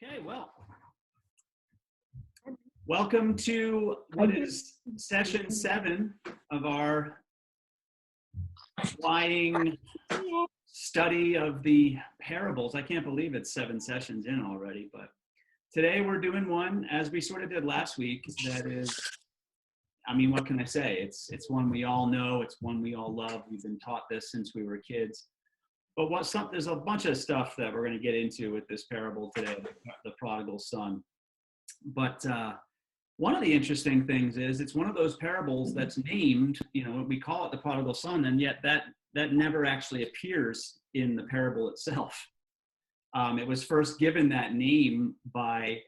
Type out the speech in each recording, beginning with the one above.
Okay, well, welcome to what is session 7 of our flying study of the parables. I can't believe it's 7 sessions in already, but today we're doing one, as we sort of did last week, that is, what can I say? It's one we all know, it's one we all love. We've been taught this since we were kids. But there's a bunch of stuff that we're going to get into with this parable today, the prodigal son. But one of the interesting things is it's one of those parables that's named, we call it the prodigal son, and yet that never actually appears in the parable itself. It was first given that name by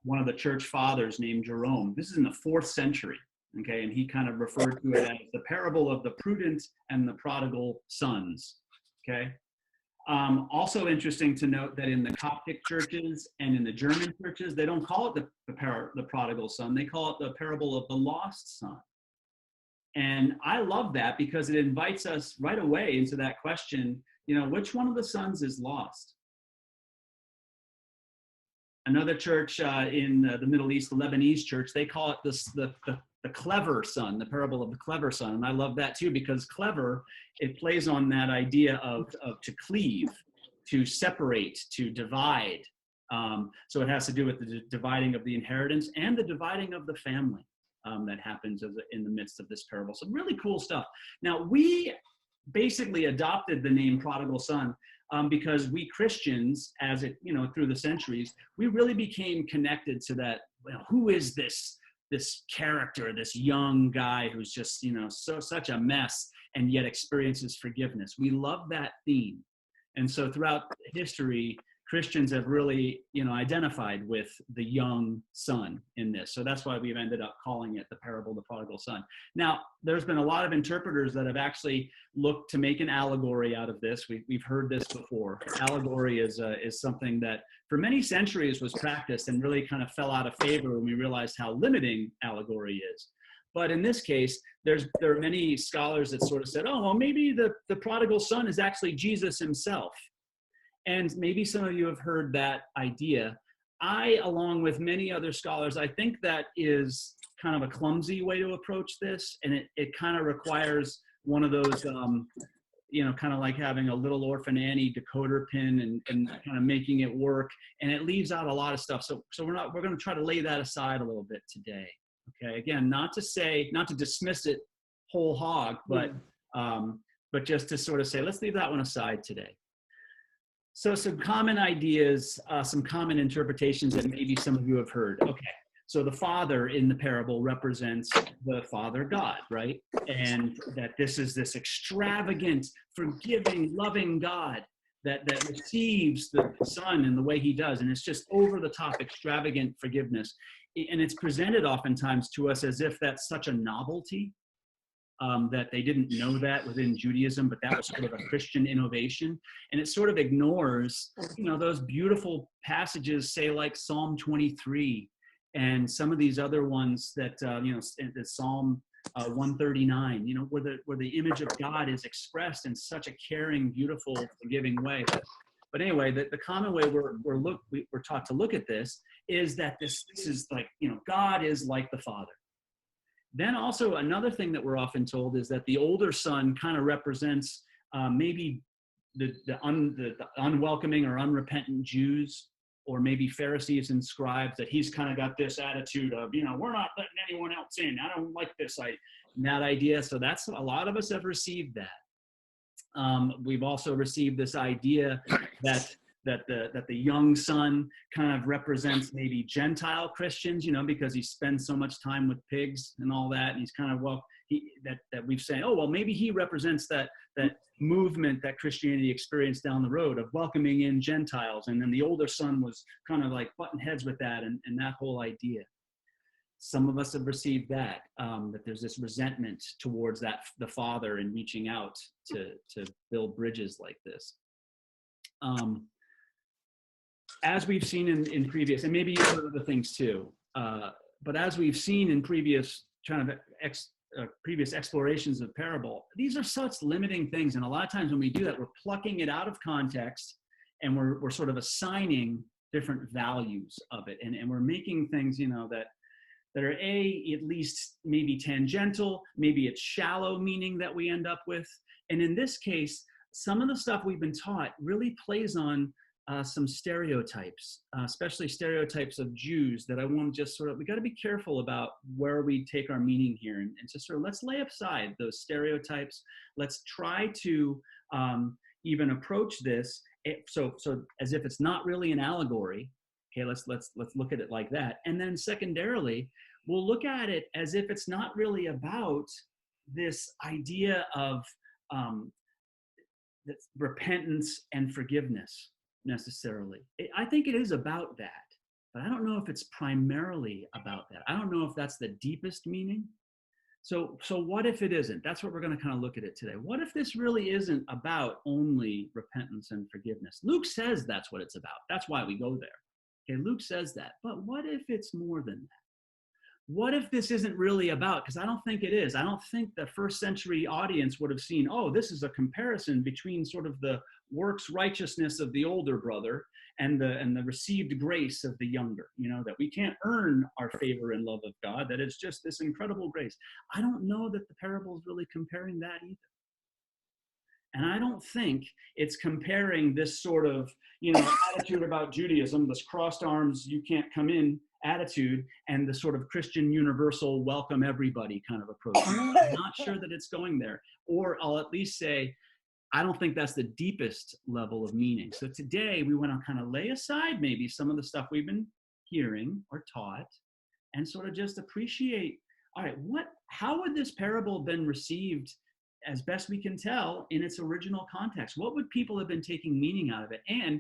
one of the church fathers named Jerome. This is in the 4th century, okay, and he kind of referred to it as the parable of the prudent and the prodigal sons. Okay. Also interesting to note that in the Coptic churches and in the German churches, they don't call it the prodigal son. They call it the parable of the lost son. And I love that because it invites us right away into that question, which one of the sons is lost? Another church in the Middle East, the Lebanese church, they call it the clever son, the parable of the clever son. And I love that too, because clever, it plays on that idea of to cleave, to separate, to divide. So it has to do with the dividing of the inheritance and the dividing of the family that happens in the midst of this parable. So really cool stuff. Now, we basically adopted the name prodigal son because we Christians, through the centuries, we really became connected to that. Who is this character, this young guy who's just, such a mess and yet experiences forgiveness? We love that theme. And so throughout history, Christians have really, identified with the young son in this. So that's why we've ended up calling it the parable of the prodigal son. Now, there's been a lot of interpreters that have actually looked to make an allegory out of this. We've heard this before. Allegory is something that for many centuries was practiced and really kind of fell out of favor when we realized how limiting allegory is. But in this case, there are many scholars that sort of said, oh, well, maybe the prodigal son is actually Jesus himself. And maybe some of you have heard that idea. I, along with many other scholars, I think that is kind of a clumsy way to approach this. And it kind of requires one of those, kind of like having a Little Orphan Annie decoder pin and kind of making it work. And it leaves out a lot of stuff. So we're going to try to lay that aside a little bit today. Okay. Again, not to dismiss it whole hog, but just to sort of say, let's leave that one aside today. So some common ideas, some common interpretations that maybe some of you have heard. Okay, so the father in the parable represents the Father God, right? And that this is this extravagant, forgiving, loving God that receives the son in the way he does. And it's just over the top, extravagant forgiveness. And it's presented oftentimes to us as if that's such a novelty. That they didn't know that within Judaism, but that was sort of a Christian innovation. And it sort of ignores, those beautiful passages, say like Psalm 23 and some of these other ones that, the Psalm 139, where the image of God is expressed in such a caring, beautiful, forgiving way. But anyway, the common way we're taught to look at this is that this is like, God is like the Father. Then also another thing that we're often told is that the older son kind of represents maybe the unwelcoming or unrepentant Jews, or maybe Pharisees and scribes, that he's kind of got this attitude of, we're not letting anyone else in. I don't like this, that idea. So that's, a lot of us have received that. We've also received this idea that the young son kind of represents maybe Gentile Christians, because he spends so much time with pigs and all that. And he's kind of, that we've said, oh, well, maybe he represents that movement that Christianity experienced down the road of welcoming in Gentiles. And then the older son was kind of like butting heads with that and that whole idea. Some of us have received that there's this resentment towards the father in reaching out to build bridges like this. As we've seen in previous, and maybe you've heard other things too, but as we've seen in previous previous explorations of parable, these are such limiting things. And a lot of times when we do that, we're plucking it out of context and we're sort of assigning different values of it. And we're making things, that are at least maybe tangential, maybe it's shallow meaning that we end up with. And in this case, some of the stuff we've been taught really plays on some stereotypes, especially stereotypes of Jews that I want to just we got to be careful about where we take our meaning here, and just let's lay aside those stereotypes. Let's try to even approach this so as if it's not really an allegory. Okay, let's look at it like that. And then secondarily, we'll look at it as if it's not really about this idea of repentance and forgiveness necessarily. I think it is about that, but I don't know if it's primarily about that. I don't know if that's the deepest meaning. So what if it isn't? That's what we're going to kind of look at it today. What if this really isn't about only repentance and forgiveness? Luke says that's what it's about. That's why we go there. Okay, Luke says that. But what if it's more than that? What if this isn't really about, because I don't think it is. I don't think the first century audience would have seen, oh, this is a comparison between sort of the works righteousness of the older brother and the received grace of the younger, that we can't earn our favor and love of God, that it's just this incredible grace. I don't know that the parable is really comparing that either. And I don't think it's comparing this sort of, attitude about Judaism, this crossed arms, you can't come in attitude, and the sort of Christian universal welcome everybody kind of approach. I'm not sure that it's going there. Or I'll at least say, I don't think that's the deepest level of meaning. So today we want to kind of lay aside maybe some of the stuff we've been hearing or taught and sort of just appreciate, all right, how would this parable have been received as best we can tell in its original context? What would people have been taking meaning out of it? And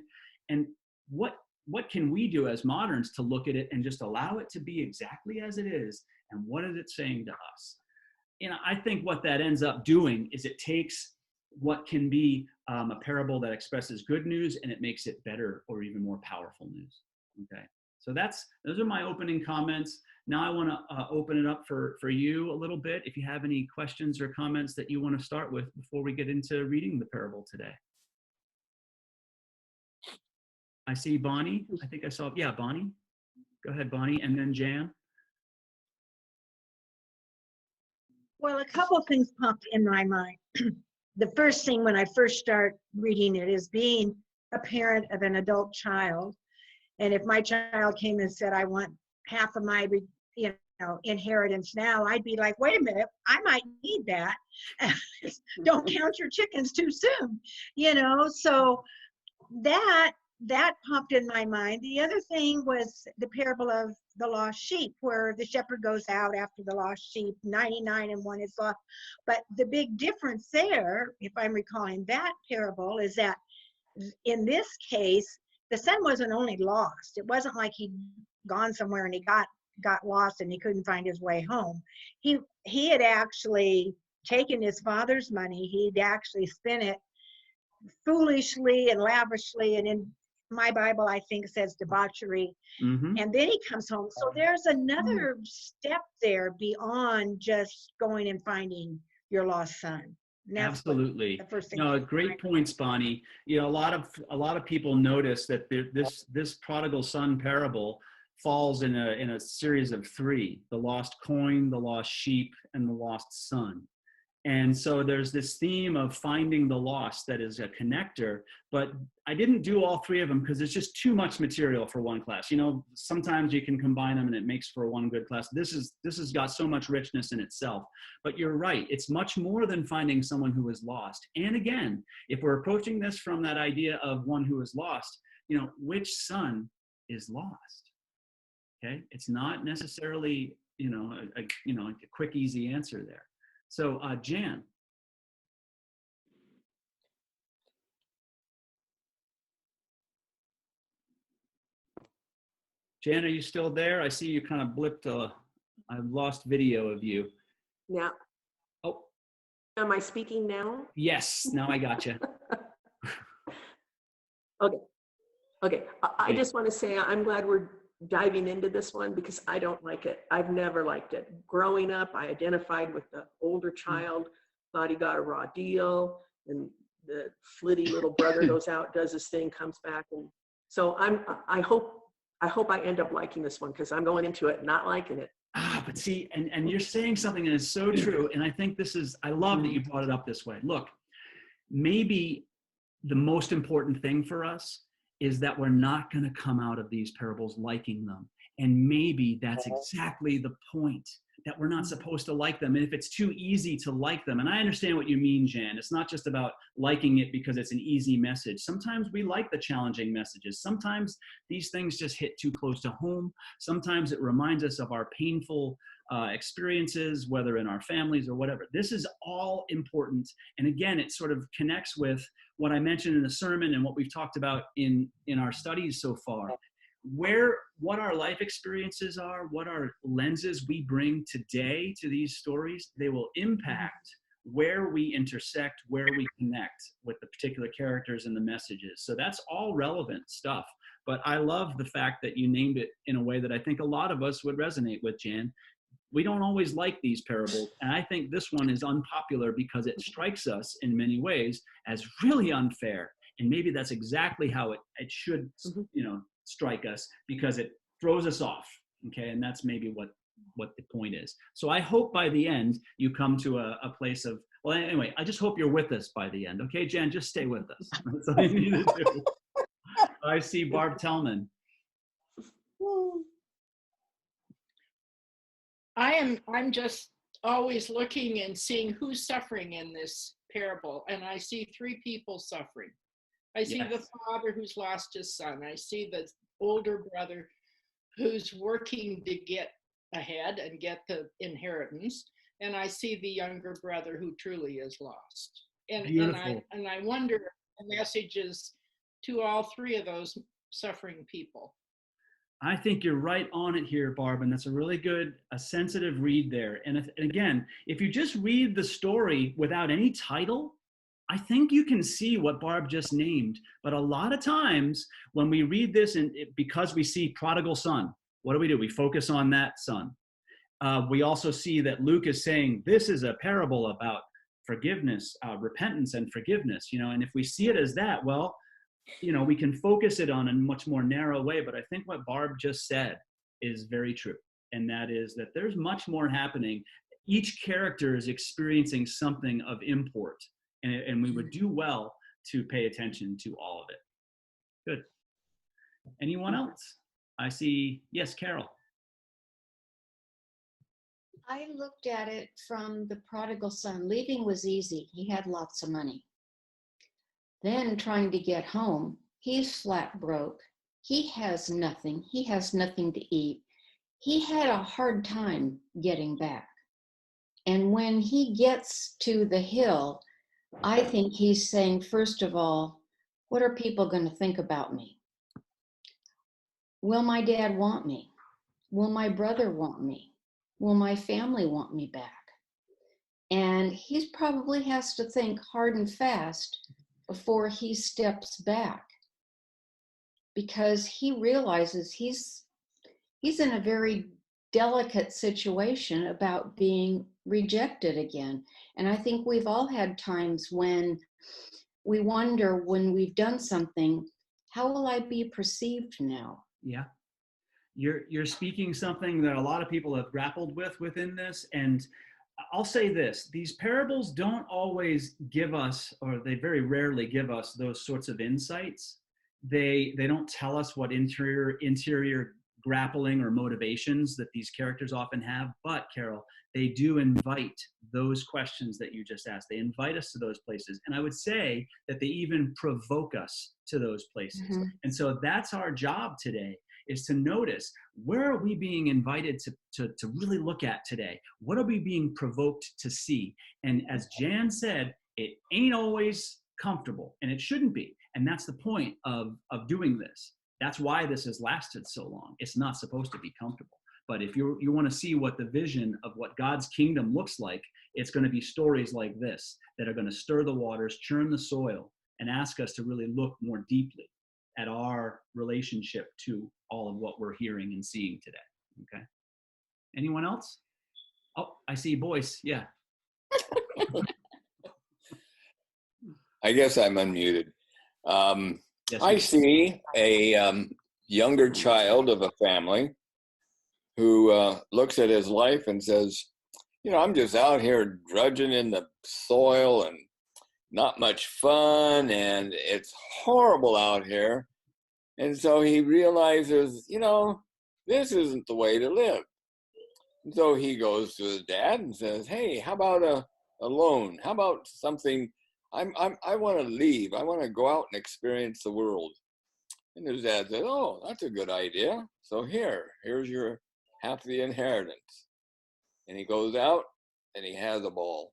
what can we do as moderns to look at it and just allow it to be exactly as it is? And what is it saying to us? I think what that ends up doing is it takes what can be a parable that expresses good news and it makes it better or even more powerful news. Okay, so those are my opening comments. Now I want to open it up for you a little bit. If you have any questions or comments that you want to start with before we get into reading the parable today. I see Bonnie. I think I saw, Bonnie. Go ahead, Bonnie, and then Jan. Well, a couple of things popped in my mind. The first thing when I first start reading it is being a parent of an adult child. And if my child came and said, I want half of my inheritance now, I'd be like, wait a minute, I might need that. Don't count your chickens too soon, so that popped in my mind. The other thing was the parable of the lost sheep, where the shepherd goes out after the lost sheep, 99 and one is lost. But the big difference there, if I'm recalling that parable, is that in this case, the son wasn't only lost. It wasn't like he'd gone somewhere and he got lost and he couldn't find his way home. He had actually taken his father's money. He'd actually spent it foolishly and lavishly, and in my Bible, I think, says debauchery. Mm-hmm. And then he comes home. So there's another step there beyond just going and finding your lost son. Absolutely. No, great points, Bonnie. A lot of people notice that this prodigal son parable falls in a series of three: the lost coin, the lost sheep, and the lost son. And so there's this theme of finding the lost that is a connector, but I didn't do all three of them because it's just too much material for one class. Sometimes you can combine them and it makes for one good class. This has got so much richness in itself, but you're right. It's much more than finding someone who is lost. And again, if we're approaching this from that idea of one who is lost, which son is lost? Okay. It's not necessarily, a quick, easy answer there. So, Jan. Jan, are you still there? I see you kind of blipped. I've lost video of you. Yeah. Oh. Am I speaking now? Yes. Now I got you. Okay. I just want to say I'm glad we're diving into this one because I don't like it. I've never liked it. Growing up, I identified with the older child, thought he got a raw deal, and the flitty little brother goes out, does his thing, comes back, and So I hope I end up liking this one, because I'm going into it not liking it. But see, and you're saying something that is so true. And I think I love that you brought it up this way. Look, maybe the most important thing for us is that we're not going to come out of these parables liking them. And maybe that's exactly the point, that we're not supposed to like them. And if it's too easy to like them, and I understand what you mean, Jan, it's not just about liking it because it's an easy message. Sometimes we like the challenging messages. Sometimes these things just hit too close to home. Sometimes it reminds us of our painful experiences, whether in our families or whatever. This is all important. And again, it sort of connects with what I mentioned in the sermon and what we've talked about in our studies so far. What our life experiences are, what our lenses we bring today to these stories, they will impact where we intersect, where we connect with the particular characters and the messages. So that's all relevant stuff. But I love the fact that you named it in a way that I think a lot of us would resonate with, Jan. We don't always like these parables. And I think this one is unpopular because it strikes us in many ways as really unfair. And maybe that's exactly how it should, strike us, because it throws us off. Okay. And that's maybe what the point is. So I hope by the end you come to a place of, well, anyway, I just hope you're with us by the end. Okay, Jan, just stay with us. That's all you need to do. I see Barb Tellman. I'm just always looking and seeing who's suffering in this parable. And I see three people suffering. I see the father who's lost his son. I see the older brother who's working to get ahead and get the inheritance. And I see the younger brother who truly is lost. And I wonder if the message is to all three of those suffering people. I think you're right on it here, Barb, and that's a sensitive read there. And again, if you just read the story without any title, I think you can see what Barb just named. But a lot of times when we read this, and because we see prodigal son, what do? We focus on that son. We also see that Luke is saying this is a parable about forgiveness, repentance and forgiveness, and if we see it as that, well, we can focus it on a much more narrow way. But I think what Barb just said is very true. And that is that there's much more happening. Each character is experiencing something of import. And we would do well to pay attention to all of it. Good. Anyone else? I see, yes, Carol. I looked at it from the prodigal son. Leaving was easy. He had lots of money. Then trying to get home, he's flat broke. He has nothing. He has nothing to eat. He had a hard time getting back. And when he gets to the hill, I think he's saying, first of all, what are people going to think about me? Will my dad want me? Will my brother want me? Will my family want me back? And he probably has to think hard and fast before he steps back, because he realizes he's in a very delicate situation about being rejected again. And I think we've all had times when we wonder, when we've done something, how will I be perceived now? Yeah. You're speaking something that a lot of people have grappled with within this. And I'll say this, these parables don't always give us, or they very rarely give us, those sorts of insights. They don't tell us what interior grappling or motivations that these characters often have. But Carol, they do invite those questions that you just asked. They invite us to those places. And I would say that they even provoke us to those places. Mm-hmm. And so that's our job today, is to notice, where are we being invited to really look at today? What are we being provoked to see? And as Jan said, it ain't always comfortable, and it shouldn't be. And that's the point of doing this. That's why this has lasted so long. It's not supposed to be comfortable. But if you want to see what the vision of what God's kingdom looks like, it's going to be stories like this that are going to stir the waters, churn the soil, and ask us to really look more deeply at our relationship to all of what we're hearing and seeing today. Okay. Anyone else? Oh, I see Boyce. Yeah. I guess I'm unmuted. Yes, I sir. see a younger child of a family who looks at his life and says, you know, I'm just out here drudging in the soil and not much fun, and it's horrible out here. And so he realizes, you know, this isn't the way to live. And so he goes to his dad and says, hey, how about a loan? How about something? I want to leave. I want to go out and experience the world. And his dad said, oh, that's a good idea. So here's your half the inheritance. And he goes out and he has a ball.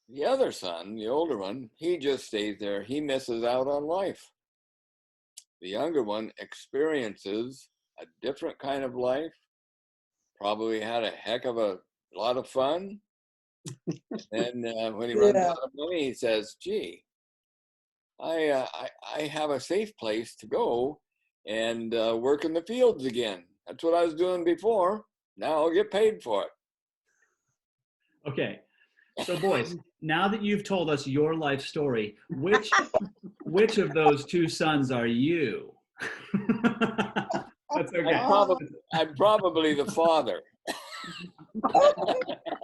The other son, the older one, he just stays there. He misses out on life. The younger one experiences a different kind of life, probably had a heck of a lot of fun. And when he runs Yeah. out of money, he says, gee, I have a safe place to go and work in the fields again. That's what I was doing before. Now I'll get paid for it. Okay. So boys, now that you've told us your life story, which of those two sons are you? That's okay. I'm probably the father.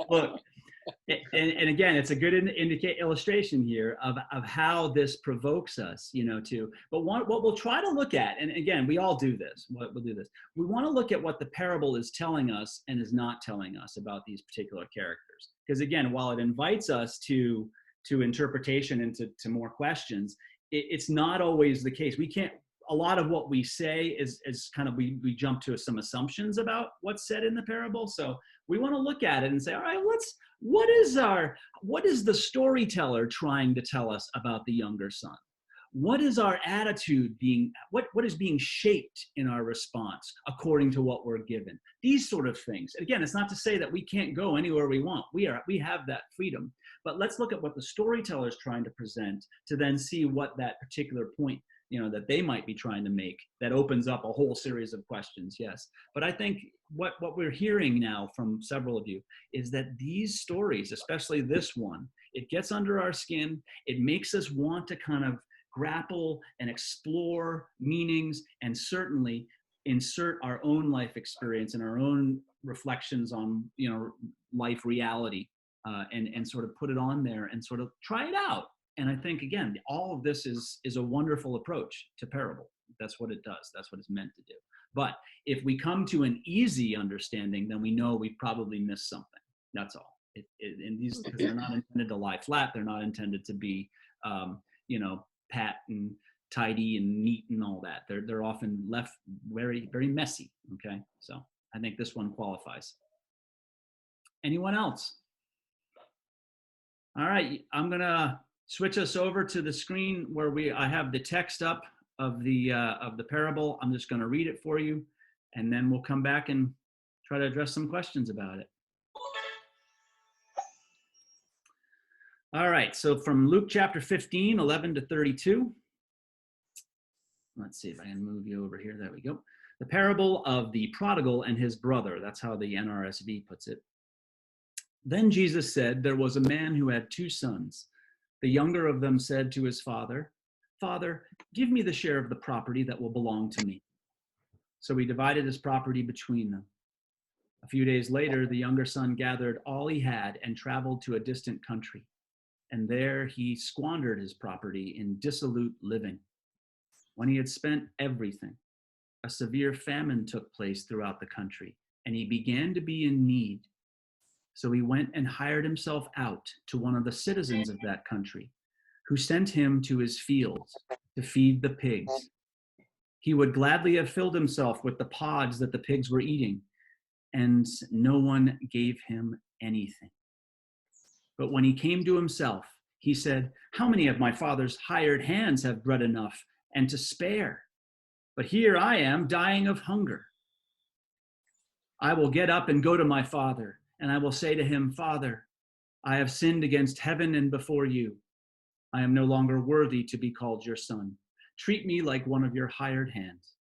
Look, and again, it's a good illustration here of how this provokes us, you know, but what we'll try to look at, and again, we all do this, we'll do this. We want to look at what the parable is telling us and is not telling us about these particular characters. Because again, while it invites us to interpretation and to more questions, it's not always the case. We can't, a lot of what we say is kind of, we jump to some assumptions about what's said in the parable. So we want to look at it and say, all right, what is the storyteller trying to tell us about the younger son? What is our attitude what is being shaped in our response according to what we're given? These sort of things. Again, it's not to say that we can't go anywhere we want. We have that freedom. But let's look at what the storyteller is trying to present to then see what that particular point, you know, that they might be trying to make, that opens up a whole series of questions. Yes. But I think what we're hearing now from several of you is that these stories, especially this one, it gets under our skin. It makes us want to kind of grapple and explore meanings, and certainly insert our own life experience and our own reflections on, you know, life reality, and sort of put it on there and sort of try it out. And I think, again, all of this is a wonderful approach to parable. That's what it does. That's what it's meant to do. But if we come to an easy understanding, then we know we've probably missed something. That's all. And these, because they're not intended to lie flat. They're not intended to be, you know, pat and tidy and neat and all that. They're often left very, very messy. Okay. So I think this one qualifies. Anyone else? All right. I'm going to switch us over to the screen where I have the text up of the parable. I'm just going to read it for you, and then we'll come back and try to address some questions about it. All right, so from Luke chapter 15, 11 to 32. Let's see if I can move you over here. There we go. The parable of the prodigal and his brother. That's how the NRSV puts it. Then Jesus said, there was a man who had two sons. The younger of them said to his father, Father, give me the share of the property that will belong to me. So he divided his property between them. A few days later, the younger son gathered all he had and traveled to a distant country. And there he squandered his property in dissolute living. When he had spent everything, a severe famine took place throughout the country, and he began to be in need. So he went and hired himself out to one of the citizens of that country, who sent him to his fields to feed the pigs. He would gladly have filled himself with the pods that the pigs were eating, and no one gave him anything. But when he came to himself, he said, how many of my father's hired hands have bread enough and to spare? But here I am dying of hunger. I will get up and go to my father, and I will say to him, Father, I have sinned against heaven and before you. I am no longer worthy to be called your son. Treat me like one of your hired hands.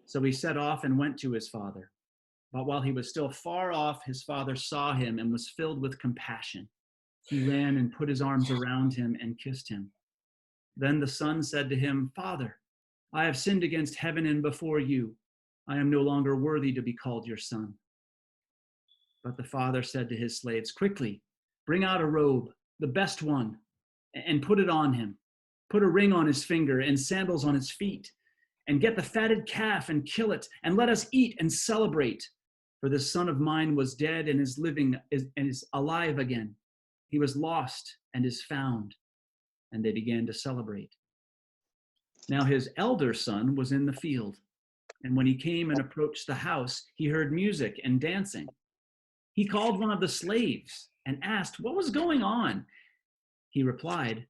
So he set off and went to his father. But while he was still far off, his father saw him and was filled with compassion. He ran and put his arms around him and kissed him. Then the son said to him, Father, I have sinned against heaven and before you. I am no longer worthy to be called your son. But the father said to his slaves, quickly, bring out a robe, the best one, and put it on him. Put a ring on his finger and sandals on his feet, and get the fatted calf and kill it, and let us eat and celebrate. For this son of mine was dead and is living and is alive again. He was lost and is found. And they began to celebrate. Now his elder son was in the field, and when he came and approached the house, he heard music and dancing. He called one of the slaves and asked what was going on. He replied,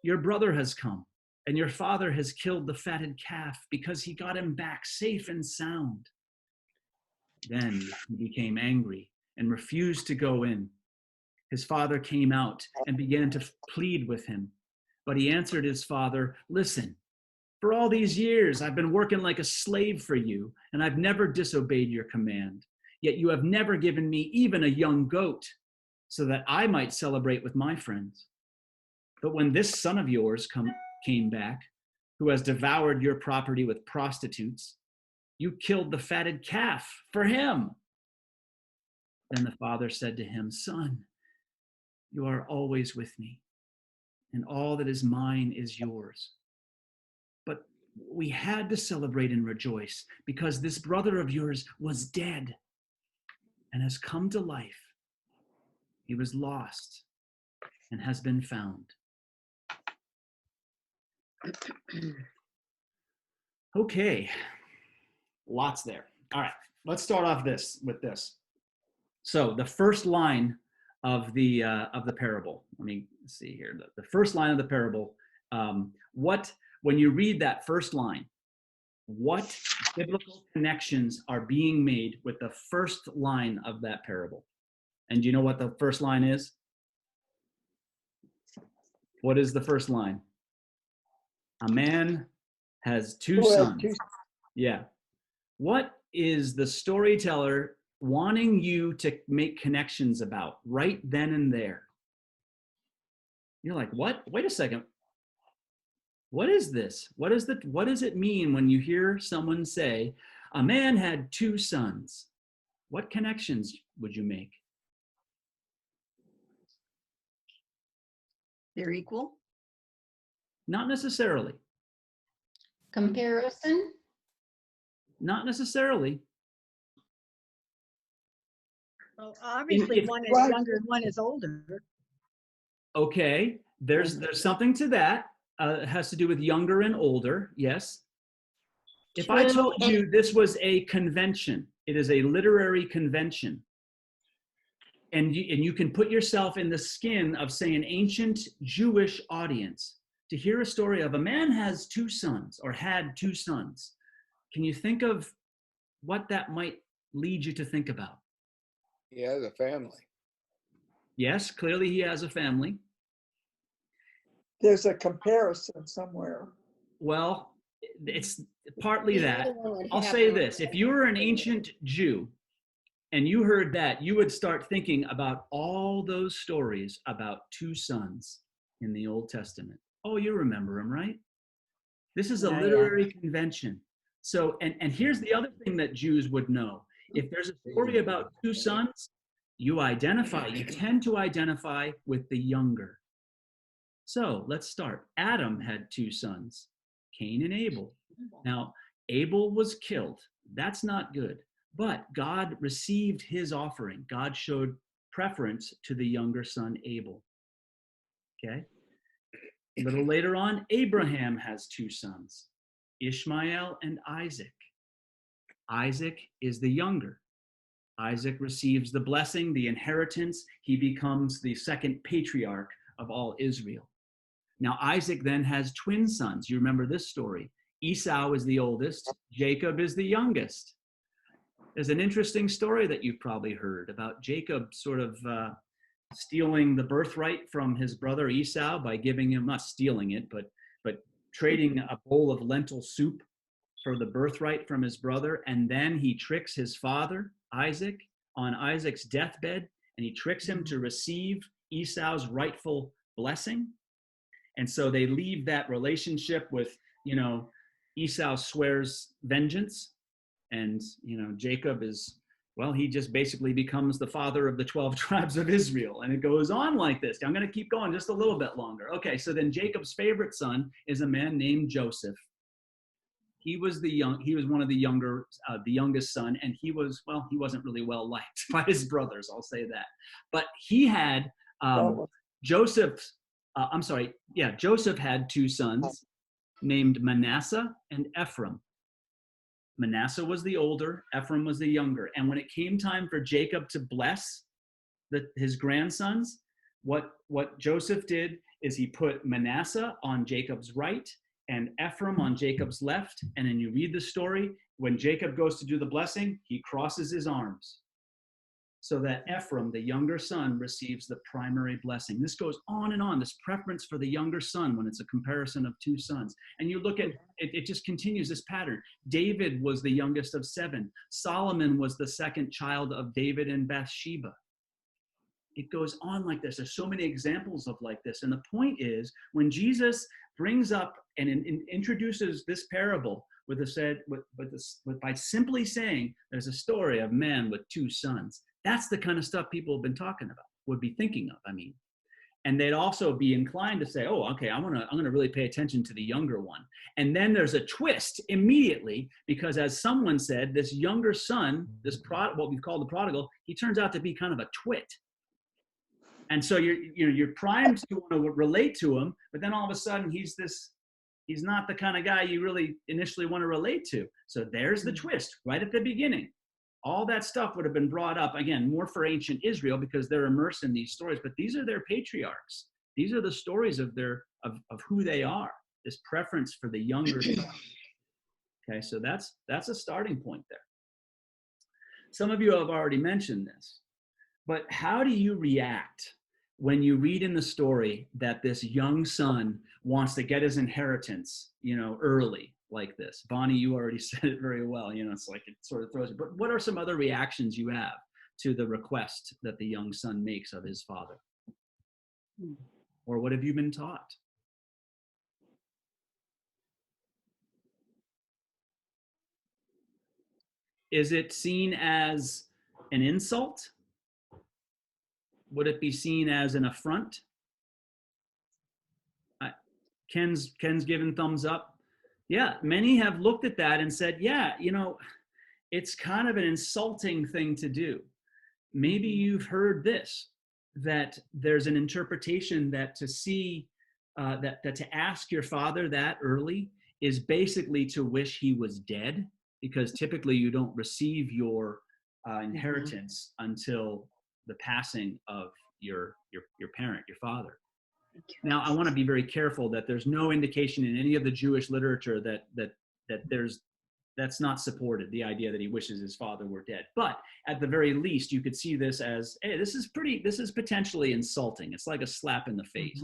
your brother has come, and your father has killed the fatted calf because he got him back safe and sound. Then he became angry and refused to go in. His father came out and began to plead with him. But he answered his father, listen, for all these years I've been working like a slave for you, and I've never disobeyed your command. Yet you have never given me even a young goat so that I might celebrate with my friends. But when this son of yours came back, who has devoured your property with prostitutes, you killed the fatted calf for him. Then the father said to him, son, you are always with me, and all that is mine is yours. But we had to celebrate and rejoice because this brother of yours was dead and has come to life. He was lost and has been found. Okay, lots there. All right, let's start off with this. So the first line of the parable. Let me see here. The first line of the parable. When you read that first line, what biblical connections are being made with the first line of that parable? And do you know what the first line is? What is the first line? A man has two sons. Yeah. What is the storyteller wanting you to make connections about right then and there? You're like, what? Wait a second. What is this? What does it mean when you hear someone say, a man had two sons? What connections would you make? They're equal? Not necessarily. Comparison? Not necessarily. Well, obviously one is younger and one is older. Okay, there's something to that. It has to do with younger and older, yes. If I told you this was a convention, it is a literary convention, and you can put yourself in the skin of, say, an ancient Jewish audience to hear a story of a man has two sons or had two sons. Can you think of what that might lead you to think about? He has a family. Yes, clearly he has a family. There's a comparison somewhere. Well, it's partly that. I'll say this. If you were an ancient Jew and you heard that, you would start thinking about all those stories about two sons in the Old Testament. Oh, you remember them, right? This is a literary convention. So, and here's the other thing that Jews would know. If there's a story about two sons, you tend to identify with the younger. So let's start. Adam had two sons, Cain and Abel. Now, Abel was killed. That's not good. But God received his offering. God showed preference to the younger son, Abel. Okay? A little later on, Abraham has two sons, Ishmael and Isaac. Isaac is the younger. Isaac receives the blessing, the inheritance. He becomes the second patriarch of all Israel. Now, Isaac then has twin sons. You remember this story. Esau is the oldest. Jacob is the youngest. There's an interesting story that you've probably heard about Jacob sort of stealing the birthright from his brother Esau by giving him, not stealing it, but trading a bowl of lentil soup for the birthright from his brother. And then he tricks his father, Isaac, on Isaac's deathbed, and he tricks him to receive Esau's rightful blessing. And so they leave that relationship with, Esau swears vengeance, and, Jacob is, well, he just basically becomes the father of the 12 tribes of Israel. And it goes on like this. I'm going to keep going just a little bit longer. Okay, so then Jacob's favorite son is a man named Joseph. He was one of the youngest son, and he wasn't really well liked by his brothers, I'll say that. But he had Joseph had two sons named Manasseh and Ephraim. Manasseh was the older, Ephraim was the younger. And when it came time for Jacob to bless his grandsons, what Joseph did is he put Manasseh on Jacob's right and Ephraim on Jacob's left. And then you read the story, when Jacob goes to do the blessing, he crosses his arms so that Ephraim, the younger son, receives the primary blessing. This goes on and on, this preference for the younger son when it's a comparison of two sons. And you look at it, it just continues this pattern. David was the youngest of 7. Solomon was the second child of David and Bathsheba. It goes on like this. There's so many examples of like this. And the point is, when Jesus brings up and introduces this parable by simply saying there's a story of man with 2 sons, that's the kind of stuff people have been talking about, would be thinking of, And they'd also be inclined to say, oh, okay, I'm gonna really pay attention to the younger one. And then there's a twist immediately, because as someone said, this younger son, what we call the prodigal, he turns out to be kind of a twit. And so you're primed to want to relate to him, but then all of a sudden he's not the kind of guy you really initially want to relate to. So there's the twist right at the beginning. All that stuff would have been brought up, again, more for ancient Israel because they're immersed in these stories, but these are their patriarchs. These are the stories of who they are, this preference for the younger son. Okay, so that's a starting point there. Some of you have already mentioned this, but how do you react when you read in the story that this young son wants to get his inheritance, early like this? Bonnie, you already said it very well. It's like it sort of throws it. But what are some other reactions you have to the request that the young son makes of his father? Or what have you been taught? Is it seen as an insult? Would it be seen as an affront? Ken's given thumbs up. Yeah, many have looked at that and said, yeah, it's kind of an insulting thing to do. Maybe you've heard this, that there's an interpretation that to see, that to ask your father that early is basically to wish he was dead, because typically you don't receive your inheritance until the passing of your parent, your father. Now, I want to be very careful that there's no indication in any of the Jewish literature that's not supported, the idea that he wishes his father were dead. But at the very least, you could see this as, hey, this is potentially insulting. It's like a slap in the face.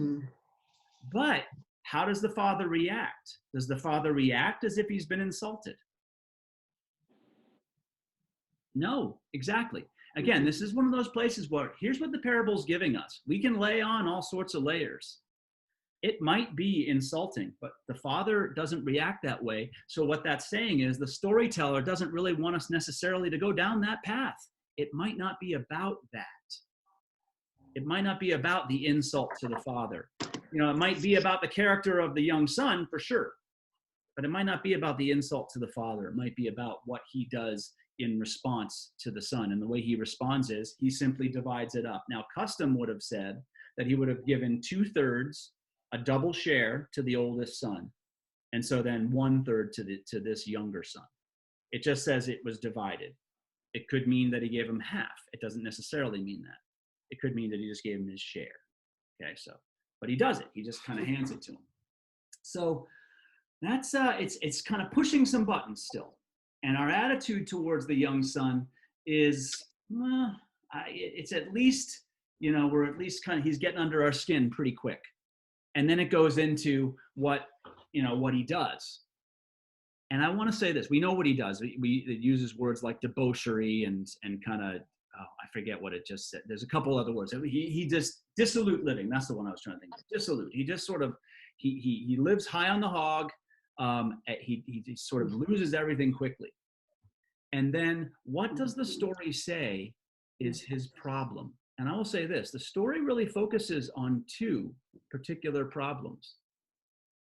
But how does the father react? Does the father react as if he's been insulted? No, exactly. Again, this is one of those places where here's what the parable's giving us. We can lay on all sorts of layers. It might be insulting, but the father doesn't react that way. So what that's saying is the storyteller doesn't really want us necessarily to go down that path. It might not be about that. It might not be about the insult to the father. It might be about the character of the young son for sure, but it might not be about the insult to the father. It might be about what he does in response to the son. And the way he responds is he simply divides it up. Now, custom would have said that he would have given 2/3, a double share to the oldest son. And so then 1/3 to this younger son. It just says it was divided. It could mean that he gave him half. It doesn't necessarily mean that. It could mean that he just gave him his share. Okay, so, but he does it. He just kind of hands it to him. So that's, it's kind of pushing some buttons still. And our attitude towards the young son is, it's at least, we're at least he's getting under our skin pretty quick. And then it goes into what he does. And I want to say this, we know what he does. It uses words like debauchery and kind of I forget what it just said. There's a couple other words. He just dissolute living. That's the one I was trying to think of. Dissolute. He just sort of he lives high on the hog. He sort of loses everything quickly. And then what does the story say is his problem? And I will say this: the story really focuses on two particular problems.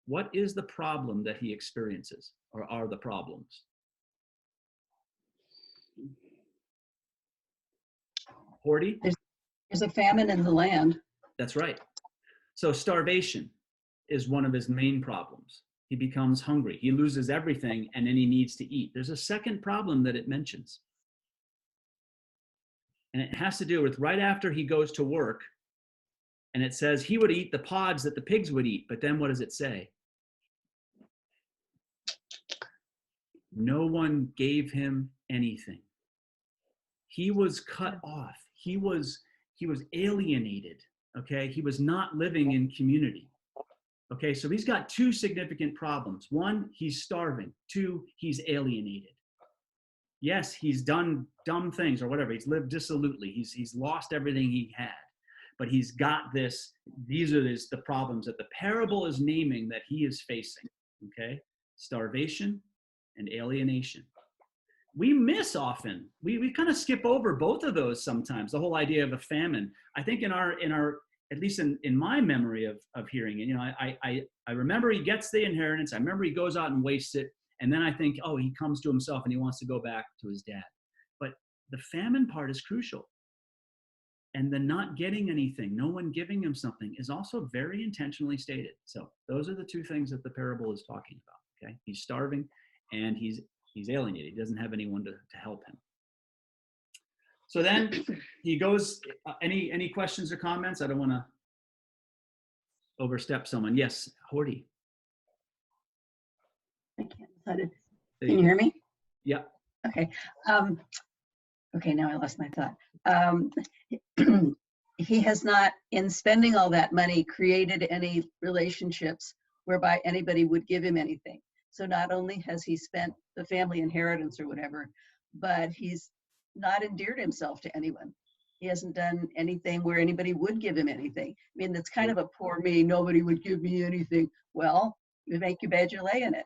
What is the problem that he experiences, or are the problems? Horty? There's a famine in the land. That's right. So starvation is one of his main problems. He becomes hungry. He loses everything, and then he needs to eat. There's a second problem that it mentions. And it has to do with right after he goes to work, and it says he would eat the pods that the pigs would eat. But then what does it say? No one gave him anything. He was cut off. He was alienated. Okay, he was not living in community. Okay, so he's got two significant problems. One, he's starving. Two, he's alienated. Yes, he's done dumb things or whatever. He's lived dissolutely. He's lost everything he had. But he's got this. These are the problems that the parable is naming that he is facing. Okay, starvation and alienation. We miss often. We kind of skip over both of those sometimes. The whole idea of a famine. I think in our at least in my memory of hearing it, I remember he gets the inheritance. I remember he goes out and wastes it, and then I think, oh, he comes to himself and he wants to go back to his dad. But the famine part is crucial, and the not getting anything, no one giving him something, is also very intentionally stated. So those are the two things that the parable is talking about. Okay, he's starving, and he's alienated. He doesn't have anyone to help him. So then he goes, any questions or comments? I don't want to overstep someone. Yes, Horty. I can't. Can you hear me? Yeah. Okay. Okay, now I lost my thought. He has not, in spending all that money, created any relationships whereby anybody would give him anything. So not only has he spent the family inheritance or whatever, but he's not endeared himself to anyone. He hasn't done anything where anybody would give him anything. I mean, that's kind of a poor me, nobody would give me anything. Well, you make your bed, you lay in it.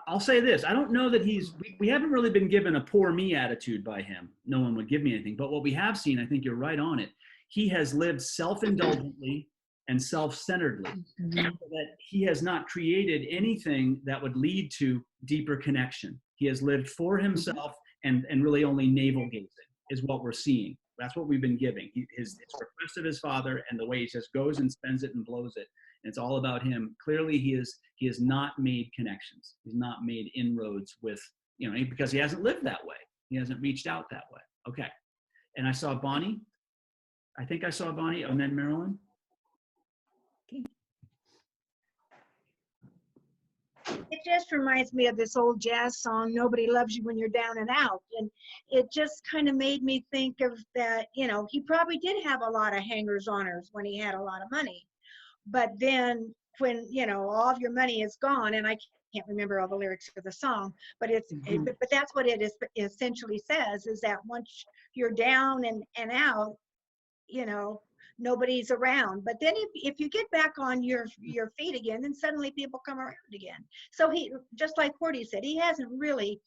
I'll say this. I don't know that we haven't really been given a poor me attitude by him. No one would give me anything. But what we have seen, I think you're right on it. He has lived self-indulgently and self-centeredly, so that he has not created anything that would lead to deeper connection. He has lived for himself and really only navel-gazing is what we're seeing. That's what we've been giving. His request of his father, and the way he just goes and spends it and blows it. And it's all about him. Clearly, he has not made connections. He's not made inroads with, because he hasn't lived that way. He hasn't reached out that way. Okay. And I saw Bonnie. I think I saw Bonnie, and then Marilyn. It just reminds me of this old jazz song, Nobody Loves You When You're Down and Out. And it just kind of made me think of that, he probably did have a lot of hangers-oners when he had a lot of money. But then when, all of your money is gone, and I can't remember all the lyrics of the song, but but that's what it essentially says, is that once you're down and out, nobody's around. But then if you get back on your feet again, then suddenly people come around again. So he, just like Horty said, he hasn't really,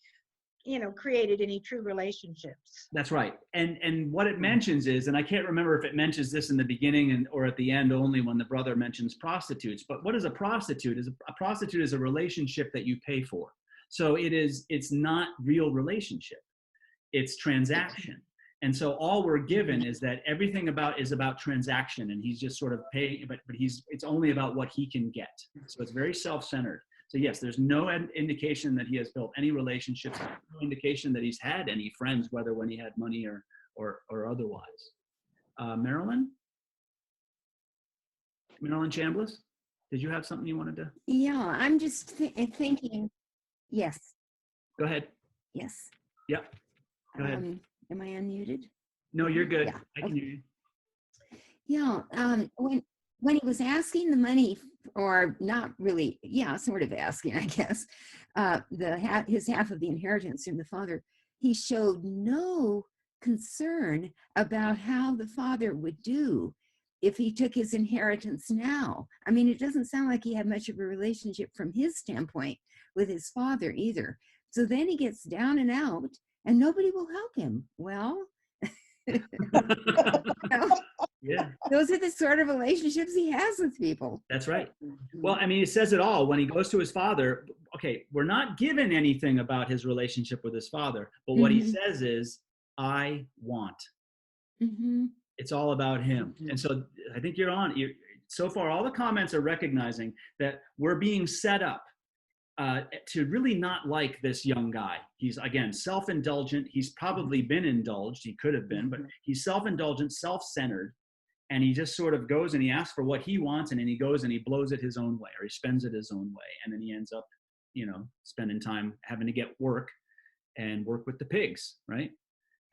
created any true relationships. That's right. And what it mentions is, and I can't remember if it mentions this in the beginning or at the end only when the brother mentions prostitutes, but what is a prostitute? A prostitute is a relationship that you pay for. So it's not real relationship. It's transaction. And so all we're given is that everything is about transaction, and he's just sort of paying, but it's only about what he can get. So it's very self-centered. So yes, there's no indication that he has built any relationships, no indication that he's had any friends, whether when he had money or otherwise. Marilyn Chambliss, did you have something you wanted to? Yeah, I'm just thinking. Yes. Go ahead. Yes. Yep. Go ahead. Am I unmuted? No, you're good. Yeah. I can hear you. Yeah. When he was asking the money, or not really, sort of asking, I guess, his half of the inheritance from the father, he showed no concern about how the father would do if he took his inheritance now. I mean, it doesn't sound like he had much of a relationship from his standpoint with his father either. So then he gets down and out and nobody will help him. Well, you know, Yeah, those are the sort of relationships he has with people. that's right. Well, I mean, he says it all when he goes to his father. Okay, we're not given anything about his relationship with his father, but what he Mhm. says is, I want. Hmm. It's all about him. And so I think you're on. So far, all the comments are recognizing that we're being set up to really not like this young guy. He's, again, self-indulgent. He's probably been indulged. He could have been, but he's self-indulgent, self-centered. And he just sort of goes and he asks for what he wants, and then he goes and he blows it his own way, or he spends it his own way. And then he ends up, spending time having to get work and work with the pigs, right?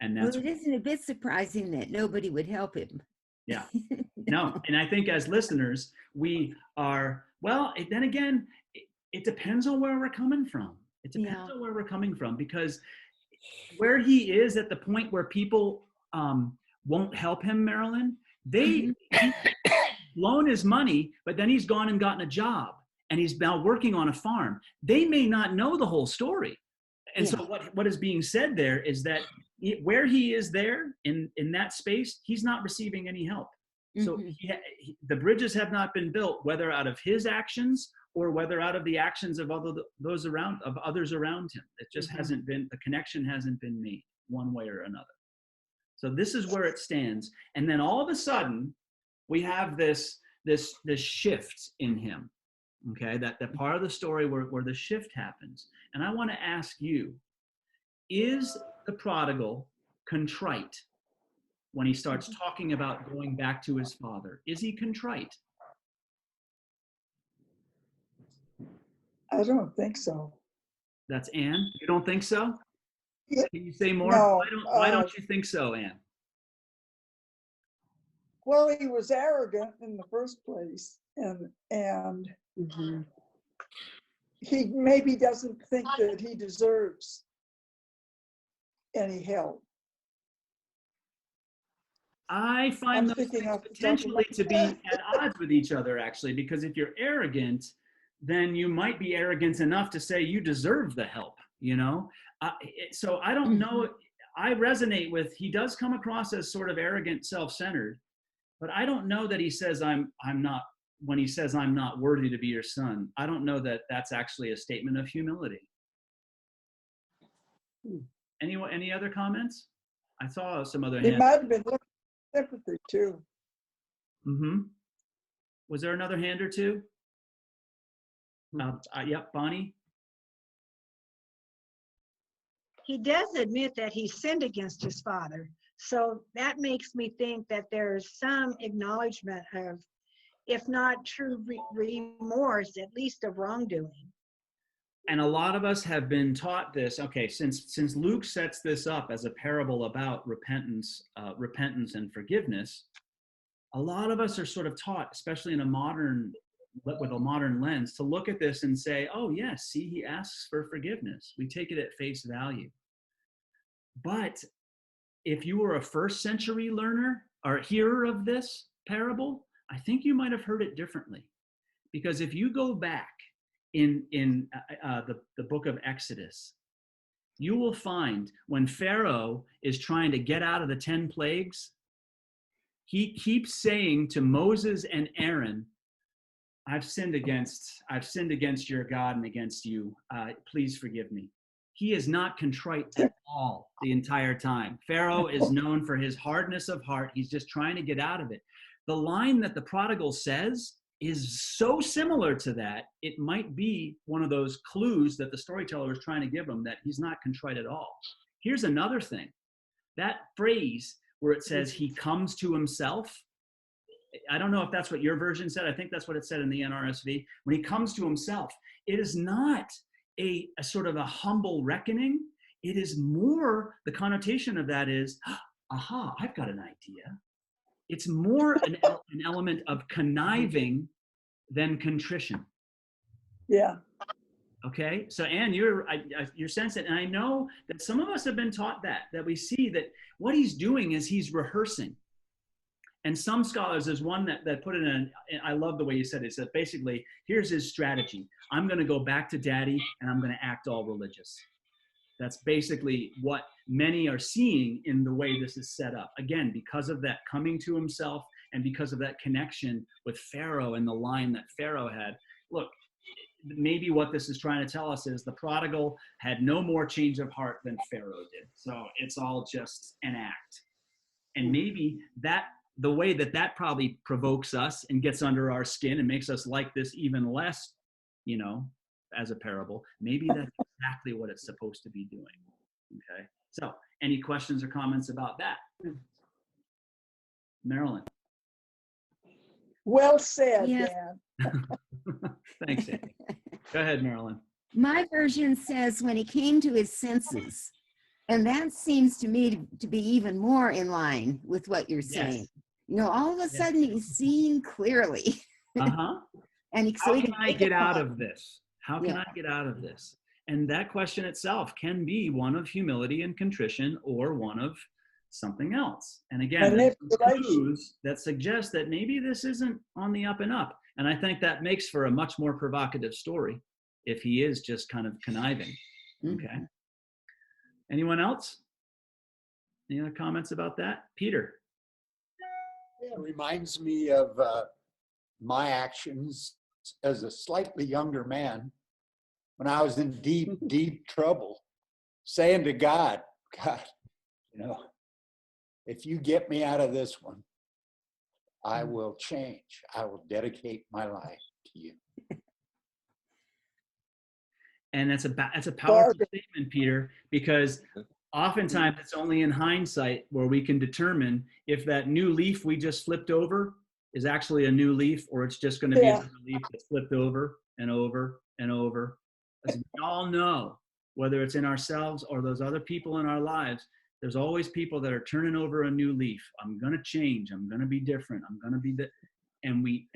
And Well, that's, it isn't a bit surprising that nobody would help him. yeah. No, and I think as listeners, we are, well, then again, it depends on where we're coming from. It depends Yeah. on where we're coming from, because where he is at the point where people won't help him, Marilyn, he's blown his money, but then he's gone and gotten a job and he's now working on a farm. They may not know the whole story. And so what is being said there is that where he is there in that space, he's not receiving any help. So the bridges have not been built, whether out of his actions or whether out of the actions of others around him. It just hasn't been, the connection hasn't been made one way or another. So this is where it stands. And then all of a sudden, we have this shift in him. Okay, that part of the story where the shift happens. And I want to ask you, is the prodigal contrite when he starts talking about going back to his father? Is he contrite? I don't think so. That's Anne. You don't think so? Yeah. Can you say more? No, Why don't you think so, Anne? Well, he was arrogant in the first place, and he maybe doesn't think that he deserves any help. I find those thinking things off the top of potentially my to be at odds with each other, actually, because if you're arrogant, then you might be arrogant enough to say you deserve the help, So I don't know. I resonate with, he does come across as sort of arrogant, self-centered, but I don't know that he says I'm not, when he says I'm not worthy to be your son. I don't know that that's actually a statement of humility. Any other comments? I saw some other He hands. might have been looking for sympathy too. Was there another hand or two? Yep, Bonnie. He does admit that he sinned against his father. So that makes me think that there's some acknowledgement of, if not true remorse, at least of wrongdoing. And a lot of us have been taught this. Okay, since Luke sets this up as a parable about repentance and forgiveness, a lot of us are sort of taught, especially with a modern lens, to look at this and say, oh yes, see, he asks for forgiveness. We take it at face value. But if you were a first century learner or hearer of this parable, I think you might have heard it differently. Because if you go back in the book of Exodus, you will find when Pharaoh is trying to get out of the 10 plagues, he keeps saying to Moses and Aaron, I've sinned against your God and against you. Please forgive me. He is not contrite at all the entire time. Pharaoh is known for his hardness of heart. He's just trying to get out of it. The line that the prodigal says is so similar to that, it might be one of those clues that the storyteller is trying to give him, that he's not contrite at all. Here's another thing. That phrase where it says he comes to himself, I don't know if that's what your version said. I think that's what it said in the NRSV. When he comes to himself, it is not a sort of a humble reckoning. It is more, the connotation of that is, aha, I've got an idea. It's more an element of conniving than contrition. Yeah. Okay, so Anne, you're sensing, and I know that some of us have been taught that we see that what he's doing is he's rehearsing. And some scholars, there's one that put it in, I love the way you said it, said basically, here's his strategy. I'm going to go back to daddy and I'm going to act all religious. That's basically what many are seeing in the way this is set up. Again, because of that coming to himself and because of that connection with Pharaoh and the line that Pharaoh had. Look, maybe what this is trying to tell us is the prodigal had no more change of heart than Pharaoh did. So it's all just an act. And maybe that the way that probably provokes us and gets under our skin and makes us like this even less, as a parable, maybe that's exactly what it's supposed to be doing. Okay. So any questions or comments about that? Marilyn. Well said, Yes. Dan. Thanks, Andy. Go ahead, Marilyn. My version says when he came to his senses, and that seems to me to be even more in line with what you're saying. All of a sudden he's seeing clearly. Uh-huh. And How can I get out of this? How can Yeah. I get out of this? And that question itself can be one of humility and contrition or one of something else. And again, there's some Manipulation. clues that suggest that maybe this isn't on the up and up. And I think that makes for a much more provocative story if he is just kind of conniving. Okay. Anyone else? Any other comments about that? Peter. It reminds me of my actions as a slightly younger man when I was in deep, deep trouble, saying to God, if you get me out of this one, I will change. I will dedicate my life to you. And that's a powerful statement, Peter, because oftentimes it's only in hindsight where we can determine if that new leaf we just flipped over is actually a new leaf or it's just going to be a leaf that's flipped over and over and over. As we all know, whether it's in ourselves or those other people in our lives, there's always people that are turning over a new leaf. I'm going to change. I'm going to be different. I'm going to be and we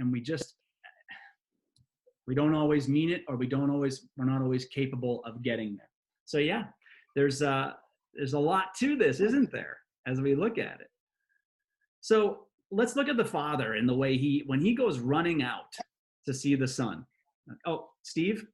don't always mean it, or we're not always capable of getting there. So yeah, there's a lot to this, isn't there, as we look at it. So let's look at the father and the way when he goes running out to see the son. Oh, Steve?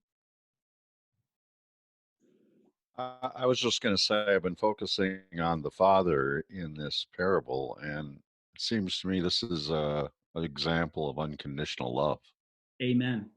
I was just going to say, I've been focusing on the father in this parable, and it seems to me this is an example of unconditional love. Amen.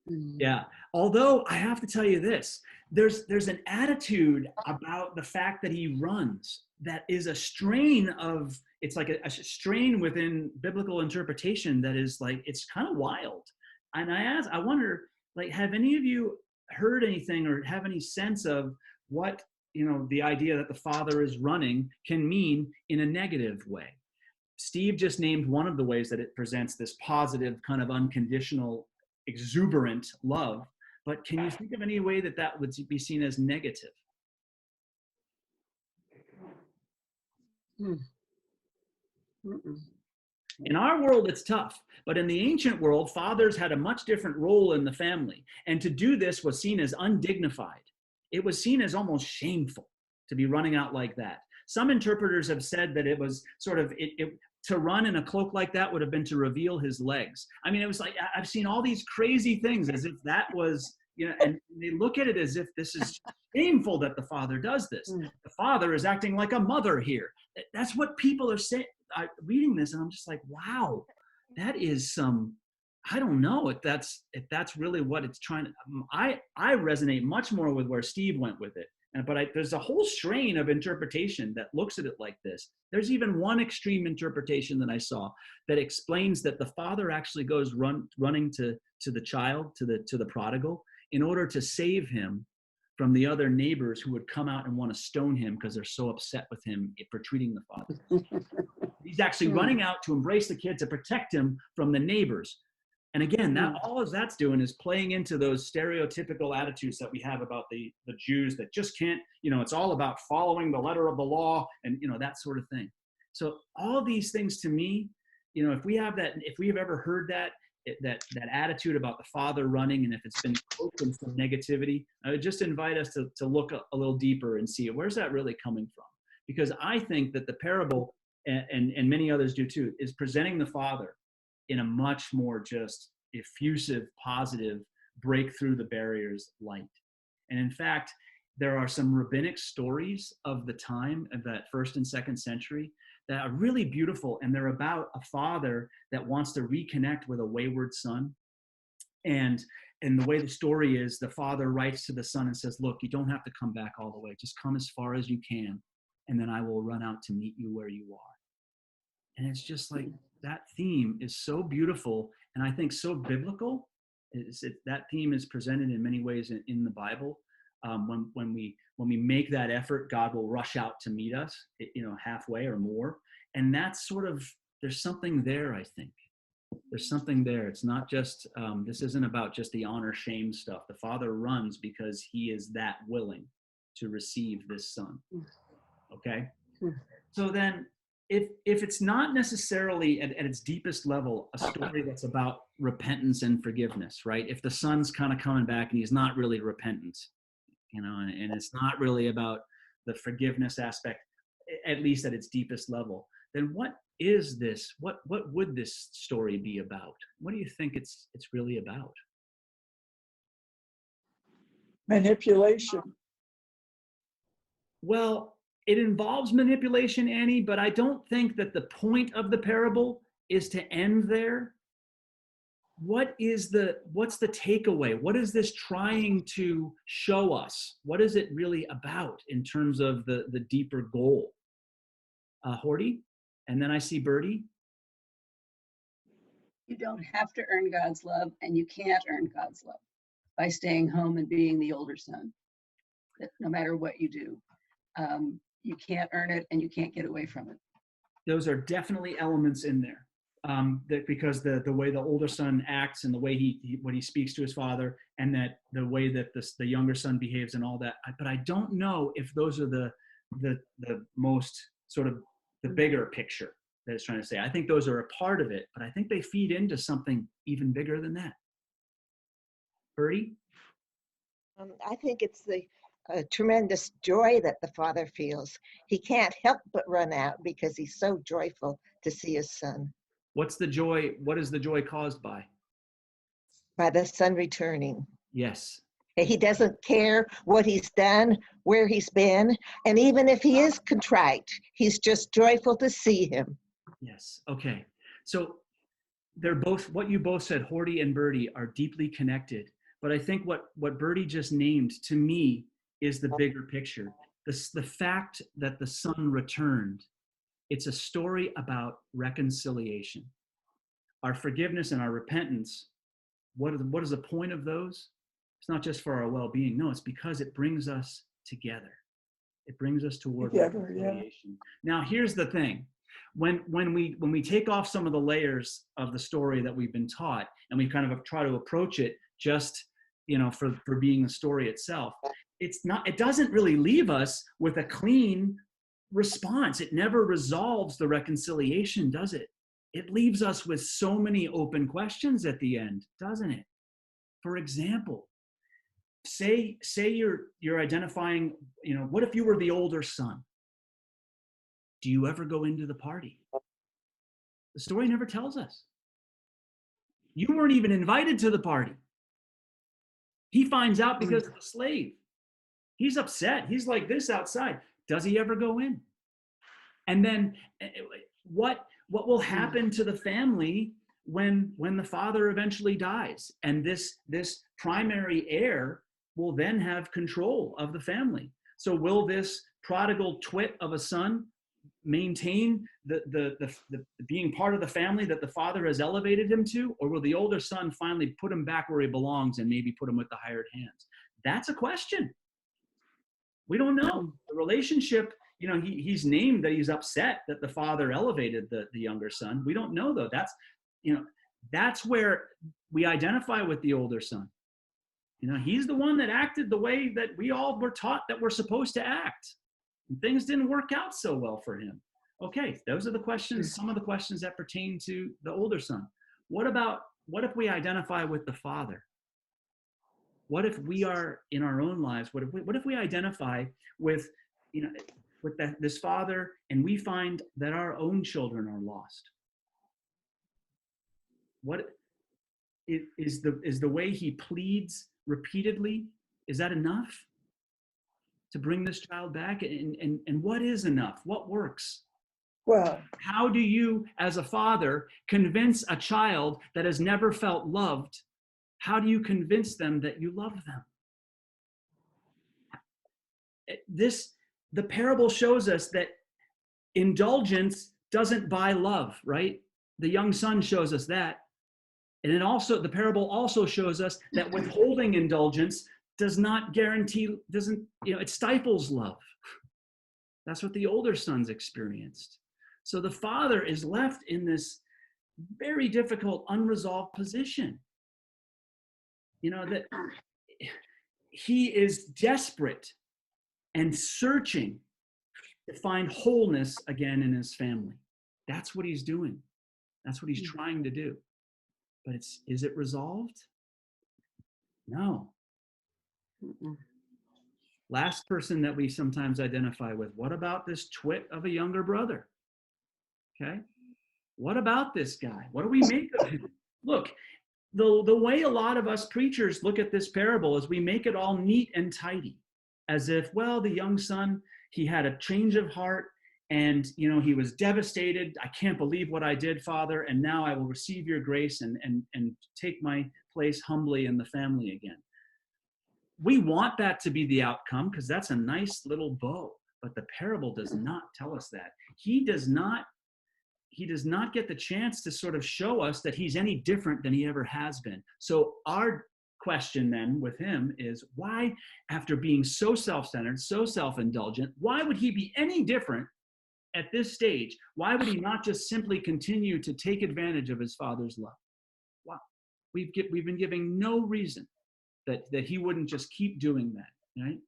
Yeah. Although I have to tell you this, there's an attitude about the fact that he runs that is a strain of, it's like a strain within biblical interpretation that is like, it's kind of wild. And I wonder, like, have any of you heard anything or have any sense of what, the idea that the father is running can mean in a negative way? Steve just named one of the ways that it presents this positive kind of unconditional exuberant love, but can you think of any way that would be seen as negative? In our world, it's tough, but in the ancient world, fathers had a much different role in the family, and to do this was seen as undignified. It was seen as almost shameful to be running out like that. Some interpreters have said that it was sort of to run in a cloak like that would have been to reveal his legs. I mean, it was like, I've seen all these crazy things as if that was, and they look at it as if this is shameful that the father does this. The father is acting like a mother here. That's what people are saying. Reading this, and I'm just like, wow, that is I don't know if that's really what it's trying to, I resonate much more with where Steve went with it. But there's a whole strain of interpretation that looks at it like this. There's even one extreme interpretation that I saw that explains that the father actually goes running to the child, to the prodigal, in order to save him from the other neighbors who would come out and want to stone him because they're so upset with him for treating the father. He's actually running out to embrace the kid to protect him from the neighbors. And again, all of that's doing is playing into those stereotypical attitudes that we have about the Jews that just can't, it's all about following the letter of the law and, that sort of thing. So all these things to me, if we have ever heard that, that attitude about the father running, and if it's been cloaked in some negativity, I would just invite us to look a little deeper and see where's that really coming from. Because I think that the parable, and many others do too, is presenting the father in a much more just effusive, positive, break through the barriers light. And in fact, there are some rabbinic stories of the time of that 1st and 2nd century that are really beautiful, and they're about a father that wants to reconnect with a wayward son. And the way the story is, the father writes to the son and says, look, you don't have to come back all the way. Just come as far as you can, and then I will run out to meet you where you are. And it's just like, that theme is so beautiful, and I think so biblical. That theme is presented in many ways in the Bible. When we make that effort, God will rush out to meet us, halfway or more. And that's sort of, there's something there, I think. There's something there. It's not just, this isn't about just the honor shame stuff. The father runs because he is that willing to receive this son. Okay? So then, if it's not necessarily at its deepest level a story that's about repentance and forgiveness, right? If the son's kind of coming back and he's not really repentant, and it's not really about the forgiveness aspect, at least at its deepest level, then what is this? What would this story be about? What do you think it's really about? Manipulation. Well, it involves manipulation, Annie, but I don't think that the point of the parable is to end there. What's the takeaway? What is this trying to show us? What is it really about in terms of the deeper goal? Horty, and then I see Birdie. You don't have to earn God's love, and you can't earn God's love by staying home and being the older son. That no matter what you do, you can't earn it, and you can't get away from it. Those are definitely elements in there. That because the way the older son acts and the way when he speaks to his father, and that the way that the younger son behaves and all that. But I don't know if those are the most sort of the bigger picture that it's trying to say. I think those are a part of it, but I think they feed into something even bigger than that. Birdie? I think it's the tremendous joy that the father feels. He can't help but run out because he's so joyful to see his son. What's the joy? What is the joy caused by? By the son returning. Yes. He doesn't care what he's done, where he's been, and even if he is contrite, he's just joyful to see him. Yes. Okay. So they're both, what you both said, Horty and Birdie, are deeply connected. But I think what Birdie just named to me is the bigger picture. The fact that the son returned, it's a story about reconciliation. Our forgiveness and our repentance, what is the point of those? It's not just for our well-being. No, it's because it brings us together. It brings us toward reconciliation. Now, here's the thing. When we take off some of the layers of the story that we've been taught, and we kind of try to approach it just, for being the story itself, it doesn't really leave us with a clean response. It never resolves the reconciliation, does it? It leaves us with so many open questions at the end, doesn't it? For example, say you're identifying, what if you were the older son? Do you ever go into the party? The story never tells us. You weren't even invited to the party. He finds out because of the slave. He's upset. He's like this outside. Does he ever go in? And then what will happen to the family when the father eventually dies? And this primary heir will then have control of the family. So will this prodigal twit of a son maintain the being part of the family that the father has elevated him to, or will the older son finally put him back where he belongs and maybe put him with the hired hands? That's a question. We don't know. The relationship, he's named that he's upset that the father elevated the younger son. We don't know though. That's where we identify with the older son. He's the one that acted the way that we all were taught that we're supposed to act. And things didn't work out so well for him. Okay, those are the questions, some of the questions that pertain to the older son. What about what if we identify with the Father? What if we are in our own lives? What if we identify with, with this Father, and we find that our own children are lost? What is the way he pleads repeatedly? Is that enough to bring this child back? And what is enough? What works? Well, How do you, as a father, convince a child that has never felt loved? How do you convince them that you love them? The parable shows us that indulgence doesn't buy love, right? The young son shows us that. And the parable also shows us that withholding indulgence does not guarantee, it stifles love. That's what the older sons experienced. So the father is left in this very difficult, unresolved position. That he is desperate and searching to find wholeness again in his family. That's what he's doing. That's what he's trying to do. But is it resolved? No. Last person that we sometimes identify with, what about this twit of a younger brother? Okay. What about this guy? What do we make of him? Look, the way a lot of us preachers look at this parable is we make it all neat and tidy, as if, well, the young son, he had a change of heart, and he was devastated. I can't believe what I did, Father, and now I will receive your grace and take my place humbly in the family again. We want that to be the outcome because that's a nice little bow, but the parable does not tell us that. He does not get the chance to sort of show us that he's any different than he ever has been. So our question then with him is, why, after being so self-centered, so self-indulgent, why would he be any different at this stage? Why would he not just simply continue to take advantage of his father's love? Wow. We've been giving no reason that he wouldn't just keep doing that, right?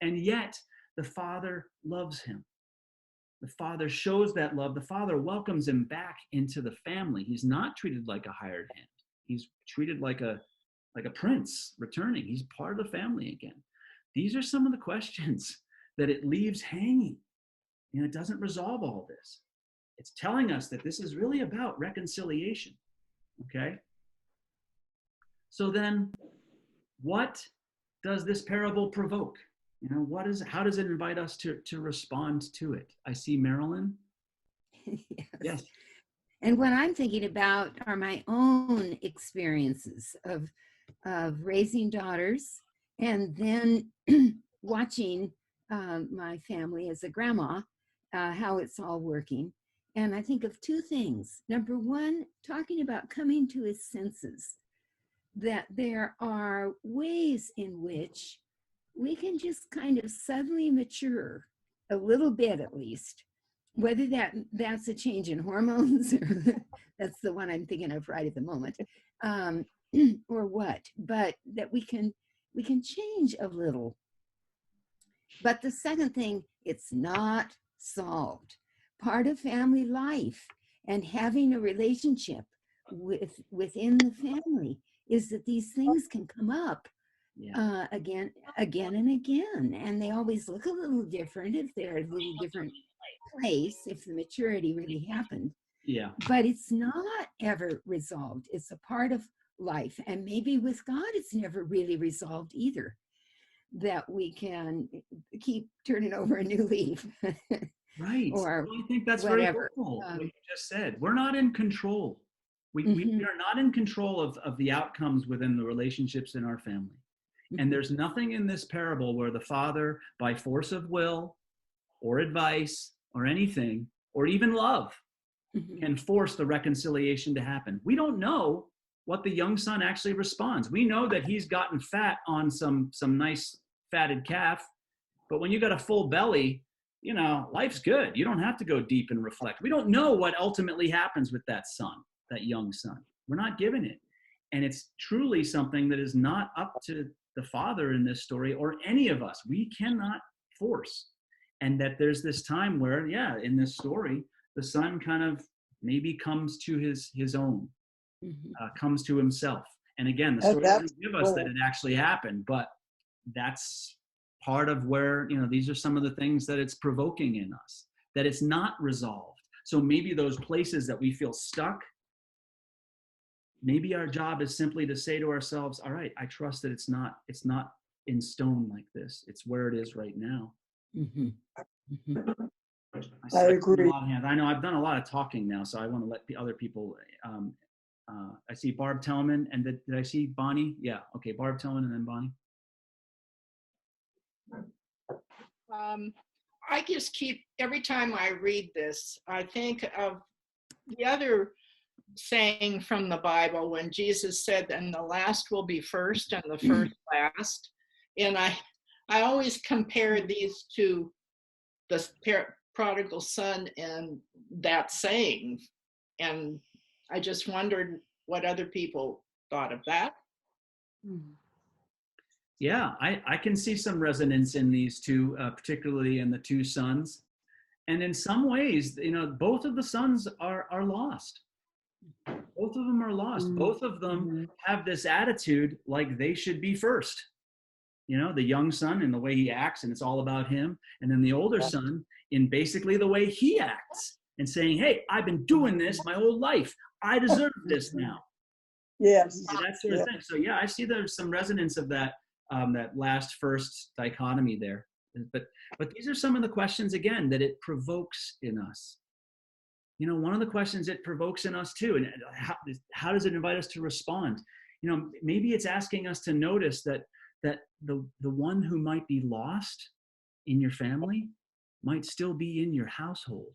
And yet the father loves him. The father shows that love. The father welcomes him back into the family. He's not treated like a hired hand. He's treated like a prince returning. He's part of the family again. These are some of the questions that it leaves hanging. It doesn't resolve all this. It's telling us that this is really about reconciliation. Okay? So then, what does this parable provoke? How does it invite us to respond to it? I see Marilyn. Yes. And what I'm thinking about are my own experiences of raising daughters, and then watching my family as a grandma, how it's all working. And I think of two things. Number one, talking about coming to his senses, that there are ways in which we can just kind of suddenly mature a little bit, at least, whether that's a change in hormones, or that's the one I'm thinking of right at the moment, or what, but that we can change a little. But the second thing, it's not solved. Part of family life and having a relationship within the family is that these things can come up again and again, and they always look a little different if they're a little different place, if the maturity really happened. Yeah. But it's not ever resolved. It's a part of life, and maybe with God it's never really resolved either, that we can keep turning over a new leaf. Right. Or I think that's whatever. very helpful, what you just said. We're not in control. We are not in control of the outcomes within the relationships in our family. And there's nothing in this parable where the father, by force of will or advice or anything, or even love, can force the reconciliation to happen. We don't know what the young son actually responds. We know that he's gotten fat on some nice fatted calf, but when you got a full belly, life's good. You don't have to go deep and reflect. We don't know what ultimately happens with that son, that young son. We're not given it. And it's truly something that is not up to the father in this story, or any of us. We cannot force. And that there's this time where, in this story, the son kind of maybe comes to his own. comes to himself. And again, the And story that's doesn't give us that cool. it actually happened, but that's part of where, these are some of the things that it's provoking in us, that it's not resolved. So maybe those places that we feel stuck, maybe our job is simply to say to ourselves, all right, I trust that it's not in stone like this. It's where it is right now. I agree. I know I've done a lot of talking now, so I want to let the other people. I see Barb Tellman, and did I see Bonnie? Yeah, okay, Barb Tellman and then Bonnie. I just keep, every time I read this, I think of the other saying from the Bible when Jesus said, and the last will be first and the first last. And I always compare these to the prodigal son and that saying. And I just wondered what other people thought of that. Yeah, I can see some resonance in these two, particularly in the two sons. And in some ways, both of the sons are lost. Both of them are lost. Both of them have this attitude like they should be first. The young son in the way he acts, and it's all about him. And then the older son in basically the way he acts and saying, hey, I've been doing this my whole life. I deserve this now. Yes. That sort of thing. So yeah, I see there's some resonance of that, that last first dichotomy there. But these are some of the questions, again, that it provokes in us. One of the questions it provokes in us too, and how does it invite us to respond? Maybe it's asking us to notice that the one who might be lost in your family might still be in your household.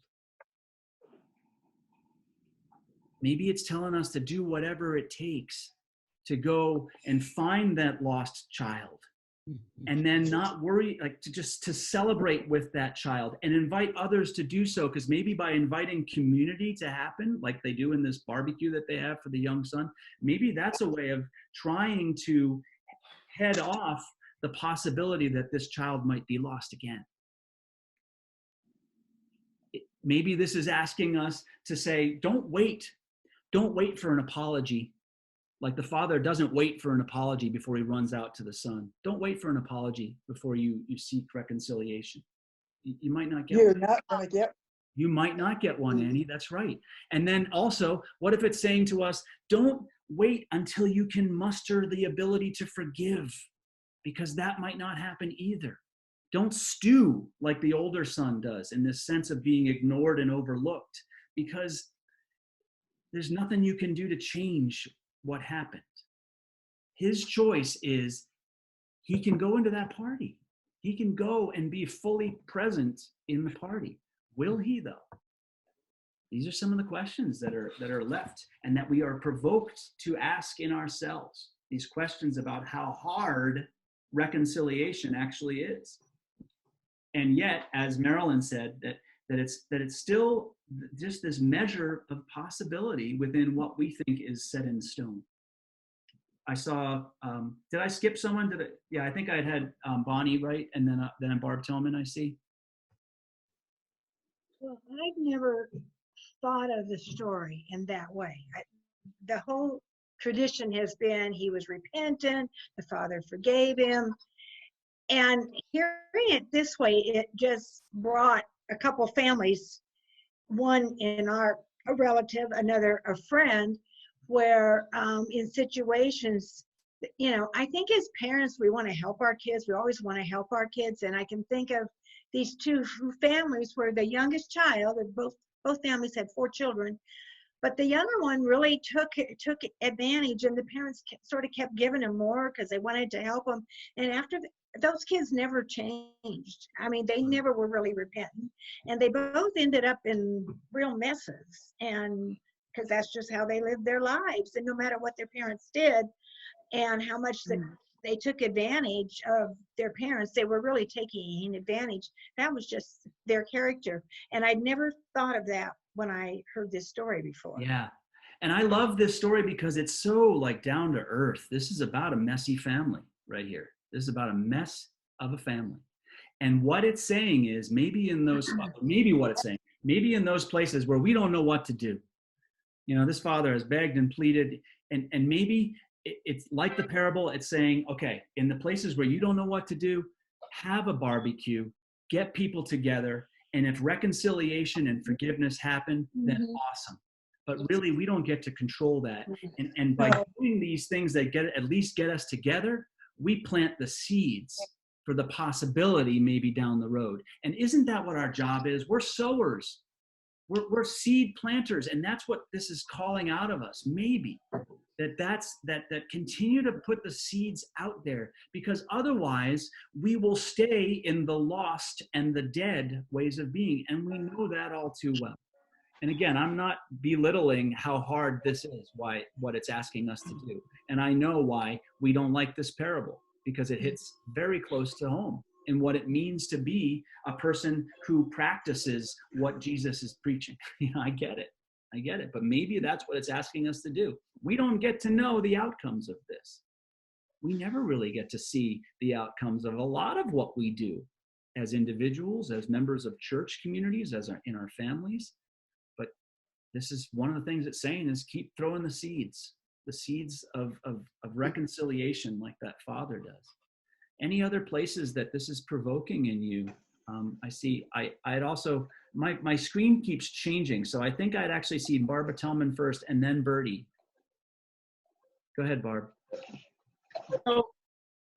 Maybe it's telling us to do whatever it takes to go and find that lost child, and then not worry, to celebrate with that child and invite others to do so. Because maybe by inviting community to happen, like they do in this barbecue that they have for the young son, maybe that's a way of trying to head off the possibility that this child might be lost again. Maybe this is asking us to say, don't wait for an apology. Like the father doesn't wait for an apology before he runs out to the son. Don't wait for an apology before you seek reconciliation. You might not get You're one. not going to get. You might not get one, Annie. That's right. And then also, what if it's saying to us, don't wait until you can muster the ability to forgive, because that might not happen either. Don't stew like the older son does in this sense of being ignored and overlooked, because there's nothing you can do to change what happened. His choice is he can go into that party. He can go and be fully present in the party. Will he, though? These are some of the questions that are left and that we are provoked to ask in ourselves. These questions about how hard reconciliation actually is. And yet, as Marilyn said, that it's still just this measure of possibility within what we think is set in stone. I saw, did I skip someone? Yeah, I think I had Bonnie, right? And then Barb Tillman, I see. Well, I've never thought of the story in that way. The whole tradition has been he was repentant, the father forgave him. And hearing it this way, it just brought a couple families, one in a relative, another a friend, where in situations, I think as parents, we want to help our kids. We always want to help our kids. And I can think of these two families where the youngest child, both families had 4 children, but the younger one really took advantage, and the parents sort of kept giving him more because they wanted to help him. And after those kids never changed. I mean, they never were really repentant, and they both ended up in real messes. And because that's just how they lived their lives, and no matter what their parents did and how much they took advantage of their parents, they were really taking advantage. That was just their character. And I'd never thought of that when I heard this story before. Yeah. And I love this story because it's so down to earth. This is about a messy family right here. This is about a mess of a family. And what it's saying is maybe in those places where we don't know what to do, You know, this father has begged and pleaded, and maybe it's like the parable. It's saying, okay, in the places where you don't know what to do, have a barbecue, get people together, and if reconciliation and forgiveness happen, then awesome. But really, we don't get to control that. And by doing these things that at least get us together, we plant the seeds for the possibility maybe down the road. And isn't that what our job is? We're sowers. We're seed planters, and that's what this is calling out of us. Maybe that continue to put the seeds out there, because otherwise we will stay in the lost and the dead ways of being, and we know that all too well. And again, I'm not belittling how hard this is, what it's asking us to do. And I know why we don't like this parable, because it hits very close to home in what it means to be a person who practices what Jesus is preaching. I get it. But maybe that's what it's asking us to do. We don't get to know the outcomes of this. We never really get to see the outcomes of a lot of what we do as individuals, as members of church communities, in our families. But this is one of the things it's saying is keep throwing the seeds of reconciliation like that father does. Any other places that this is provoking in you? I see, I'd also, my screen keeps changing, so I think I'd actually see Barbara Tellman first and then Bertie. Go ahead, Barb. Oh,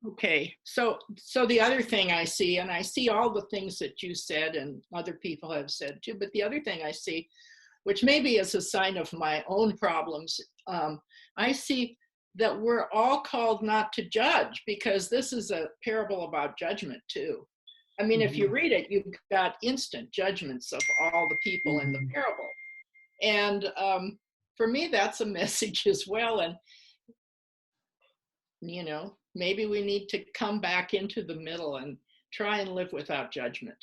okay. So the other thing I see, and I see all the things that you said and other people have said too, but the other thing I see, which maybe is a sign of my own problems, I see that we're all called not to judge, because this is a parable about judgment too. I mean, if you read it, you've got instant judgments of all the people in the parable. And for me, that's a message as well. And, you know, maybe we need to come back into the middle and try and live without judgment.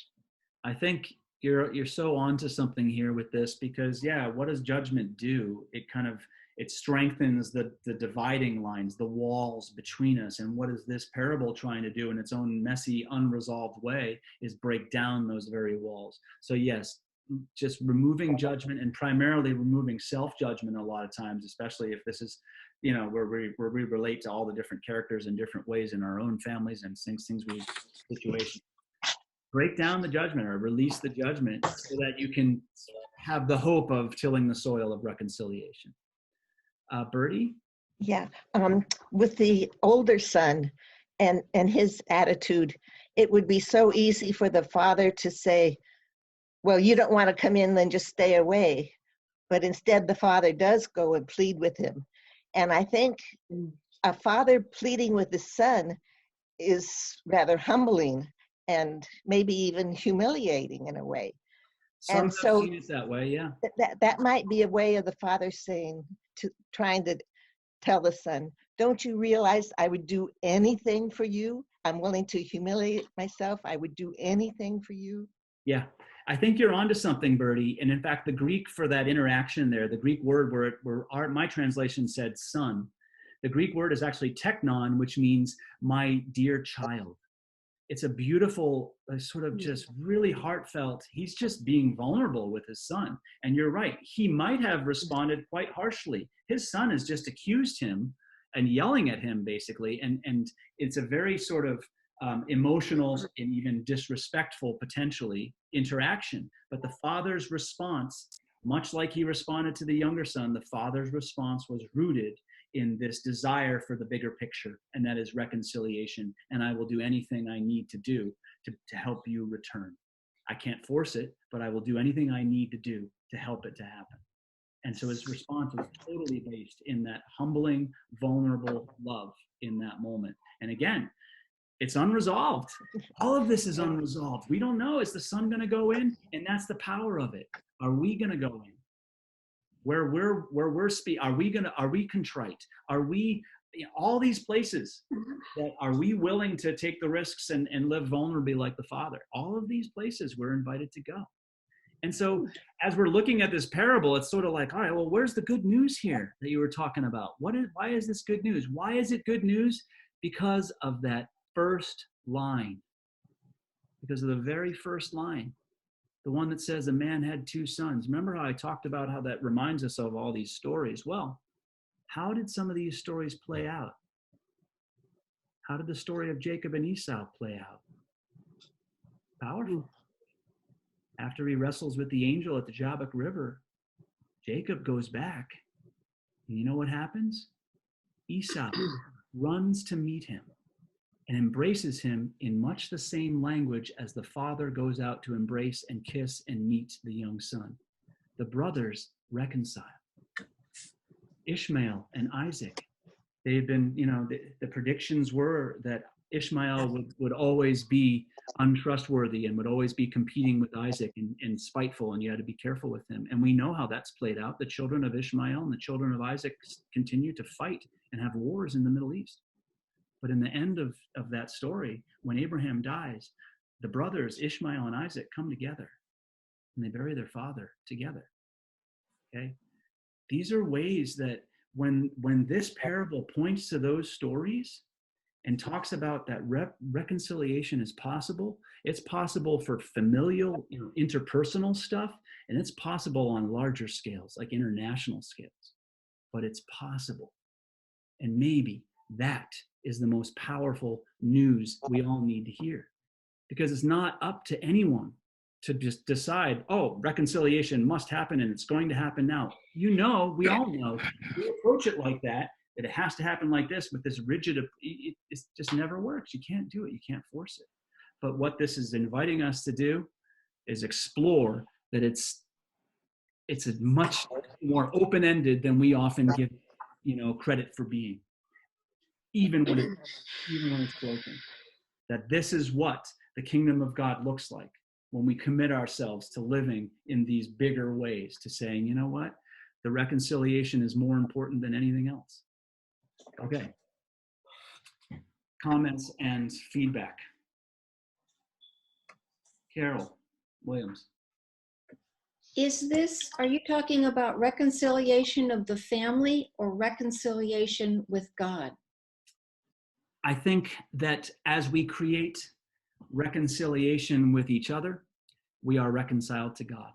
I think you're so onto something here with this, because yeah, what does judgment do? It strengthens the dividing lines, the walls between us. And what is this parable trying to do in its own messy, unresolved way is break down those very walls. So yes, just removing judgment, and primarily removing self-judgment a lot of times, especially if this is, you know, where we relate to all the different characters in different ways in our own families and situations. Break down the judgment, or release the judgment, so that you can have the hope of tilling the soil of reconciliation. Bertie? Yeah, with the older son and his attitude, it would be so easy for the father to say, well, you don't want to come in, then just stay away. But instead, the father does go and plead with him. And I think a father pleading with his son is rather humbling and maybe even humiliating in a way. Some have seen it that way, yeah. That might be a way of the father saying, trying to tell the son, don't you realize I would do anything for you? I'm willing to humiliate myself. I would do anything for you. Yeah, I think you're onto something, Bertie. And in fact, the Greek for that interaction there, the Greek word where my translation said son, the Greek word is actually teknon, which means my dear child. It's a beautiful, sort of just really heartfelt, he's just being vulnerable with his son. And you're right, he might have responded quite harshly. His son has just accused him and yelling at him, basically. And it's a very sort of emotional and even disrespectful, potentially, interaction. But the father's response, much like he responded to the younger son, the father's response was rooted in this desire for the bigger picture, and that is reconciliation. And I will do anything I need to do to help you return. I can't force it, but I will do anything I need to do to help it to happen. And so his response was totally based in that humbling, vulnerable love in that moment. And again, it's unresolved. All of this is unresolved. We don't know, is the son going to go in? And that's the power of it. Are we going to go in? Are we contrite? Are we, all these places that are we willing to take the risks and live vulnerably like the father? All of these places we're invited to go. And so as we're looking at this parable, it's sort of like, all right, well, where's the good news here that you were talking about? Why is this good news? Why is it good news? Because of that first line. Because of the very first line. The one that says a man had 2 sons. Remember how I talked about how that reminds us of all these stories? Well, how did some of these stories play out? How did the story of Jacob and Esau play out? Powerful. After he wrestles with the angel at the Jabbok River, Jacob goes back. And you know what happens? Esau runs to meet him and embraces him in much the same language as the father goes out to embrace and kiss and meet the young son. The brothers reconcile. Ishmael and Isaac, they've been, the predictions were that Ishmael would always be untrustworthy and would always be competing with Isaac and spiteful, and you had to be careful with him. And we know how that's played out. The children of Ishmael and the children of Isaac continue to fight and have wars in the Middle East. But in the end of that story, when Abraham dies, the brothers, Ishmael and Isaac, come together and they bury their father together. Okay? These are ways that when this parable points to those stories and talks about that reconciliation is possible, it's possible for familial, interpersonal stuff, and it's possible on larger scales, like international scales. But it's possible. And maybe that is the most powerful news we all need to hear, because it's not up to anyone to just decide, oh, reconciliation must happen and it's going to happen now. We all know, we approach it like that it has to happen like this with this rigid, it just never works. You can't do it. You can't force it. But what this is inviting us to do is explore that it's a much more open-ended than we often give, credit for being. Even when it's broken, that this is what the kingdom of God looks like when we commit ourselves to living in these bigger ways, to saying, you know what, the reconciliation is more important than anything else. Okay. Comments and feedback. Carol Williams. Are you talking about reconciliation of the family or reconciliation with God? I think that as we create reconciliation with each other, we are reconciled to God.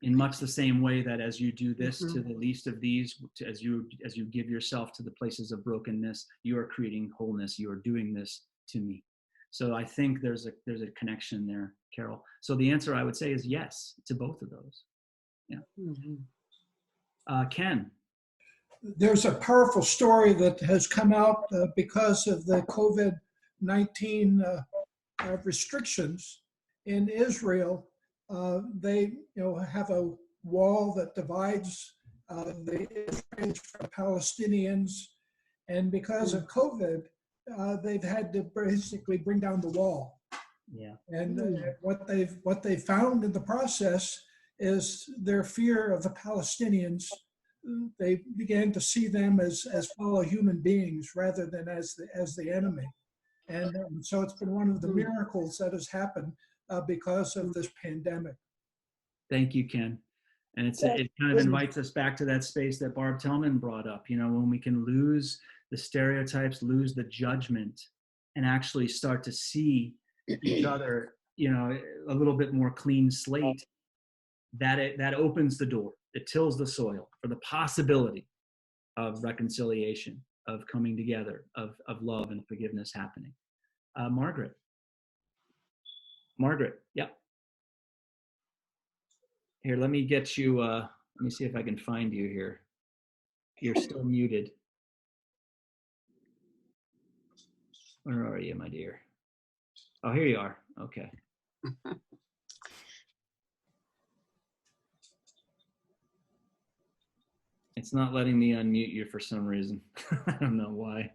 In much the same way that as you do this to the least of these, as you give yourself to the places of brokenness, you are creating wholeness. You are doing this to me. So I think there's a connection there, Carol. So the answer I would say is yes to both of those. Yeah. Ken. There's a powerful story that has come out because of the COVID-19 restrictions in Israel. They have a wall that divides the Israelis from Palestinians, and because of COVID, they've had to basically bring down the wall. Yeah. And what they've found in the process is their fear of the Palestinians. They began to see them as fellow human beings rather than as the enemy. And so it's been one of the miracles that has happened because of this pandemic. Thank you, Ken. And it kind of invites us back to that space that Barb Tellman brought up, when we can lose the stereotypes, lose the judgment, and actually start to see each other, a little bit more clean slate, that opens the door. It tills the soil for the possibility of reconciliation, of coming together, of love and forgiveness happening. Margaret, yeah. Here, let me get you, let me see if I can find you here. You're still muted. Where are you, my dear? Oh, here you are. Okay. It's not letting me unmute you for some reason. I don't know why.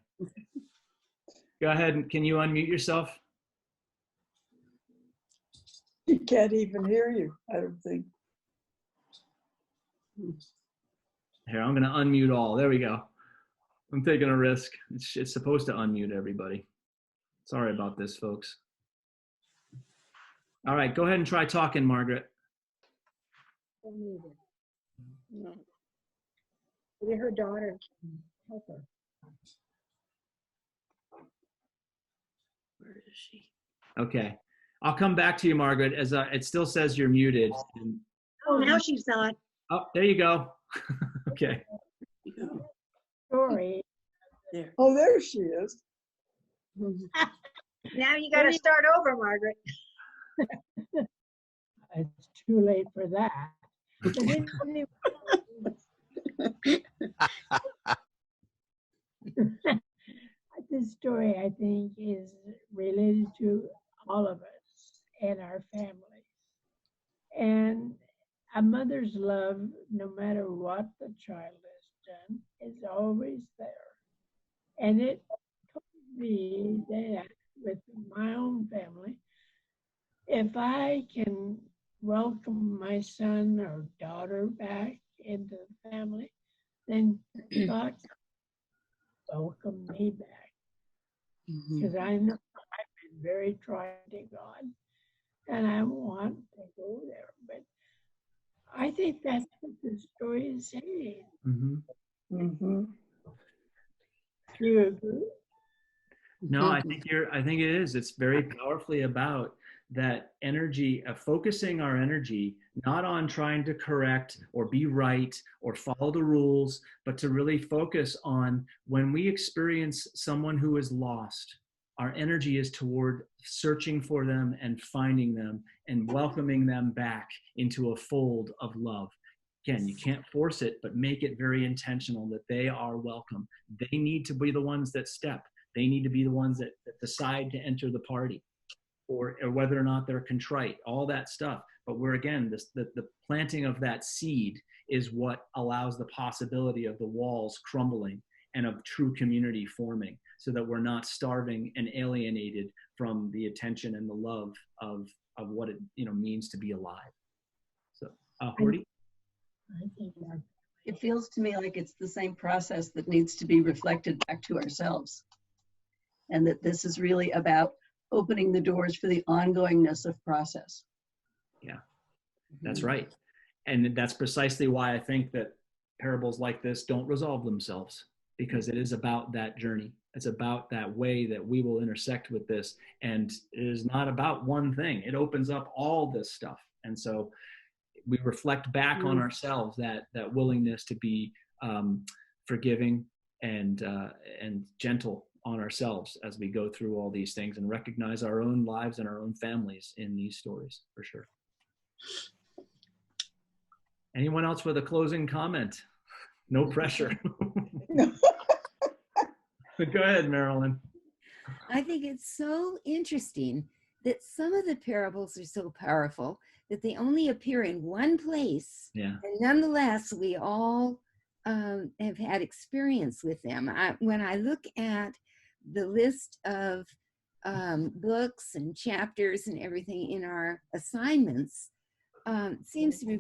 Go ahead. Can you unmute yourself? He can't even hear you, I don't think. Here, I'm going to unmute all. There we go. I'm taking a risk. It's supposed to unmute everybody. Sorry about this, folks. All right, go ahead and try talking, Margaret. No. Maybe her daughter can help her. Where is she? Okay. I'll come back to you, Margaret, as it still says you're muted. And, Oh, now she's not. oh, there you go. Okay. Story. There. Oh, there she is. Now you got to start over, Margaret. It's too late for that. But anyway, this story, I think, is related to all of us and our families. And a mother's love, no matter what the child has done, is always there. And it told me that with my own family, if I can welcome my son or daughter back into the family, then God welcome me back. Because I know I've been very trying to God, and I want to go there. But I think that's what the story is saying. Mm-hmm. Do you agree? No, I think it is. It's very powerfully about that energy of focusing our energy not on trying to correct or be right or follow the rules, but to really focus on when we experience someone who is lost, our energy is toward searching for them and finding them and welcoming them back into a fold of love. Again, you can't force it, but make it very intentional that they are welcome. They need to be the ones that step. They need to be the ones that decide to enter the party, or whether or not they're contrite, all that stuff. But we're, again, the planting of that seed is what allows the possibility of the walls crumbling and of true community forming, so that we're not starving and alienated from the attention and the love of what it means to be alive. So, Horty? It feels to me like it's the same process that needs to be reflected back to ourselves. And that this is really about opening the doors for the ongoingness of process. Yeah, that's right. And that's precisely why I think that parables like this don't resolve themselves, because it is about that journey. It's about that way that we will intersect with this. And it is not about one thing. It opens up all this stuff. And so we reflect back on ourselves, that willingness to be forgiving and gentle on ourselves as we go through all these things and recognize our own lives and our own families in these stories, for sure. Anyone else with a closing comment? No pressure. Go ahead, Marilyn. I think it's so interesting that some of the parables are so powerful that they only appear in one place. Yeah. And nonetheless, we all have had experience with them. When I look at the list of books and chapters and everything in our assignments, it seems to be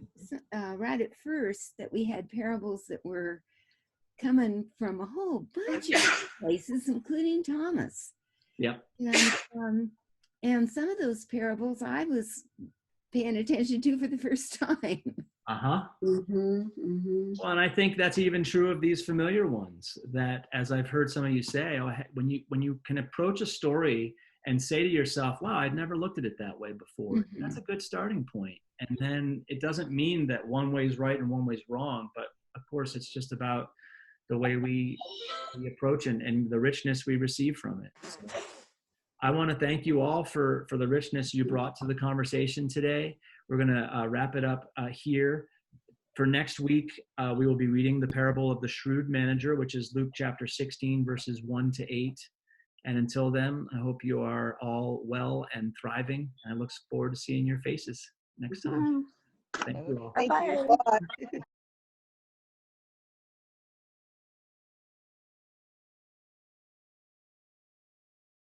right at first that we had parables that were coming from a whole bunch of places, including Thomas. Yep. And some of those parables I was paying attention to for the first time. Uh-huh. Well, and I think that's even true of these familiar ones, that, as I've heard some of you say, when you can approach a story and say to yourself, wow, I'd never looked at it that way before. That's a good starting point. And then it doesn't mean that one way is right and one way is wrong, but of course it's just about the way we approach and the richness we receive from it. So I want to thank you all for the richness you brought to the conversation today. We're going to wrap it up here. For next week, we will be reading the parable of the shrewd manager, which is Luke chapter 16, verses 1-8. And until then, I hope you are all well and thriving. I look forward to seeing your faces next time. Thank you all. Thank you. Bye.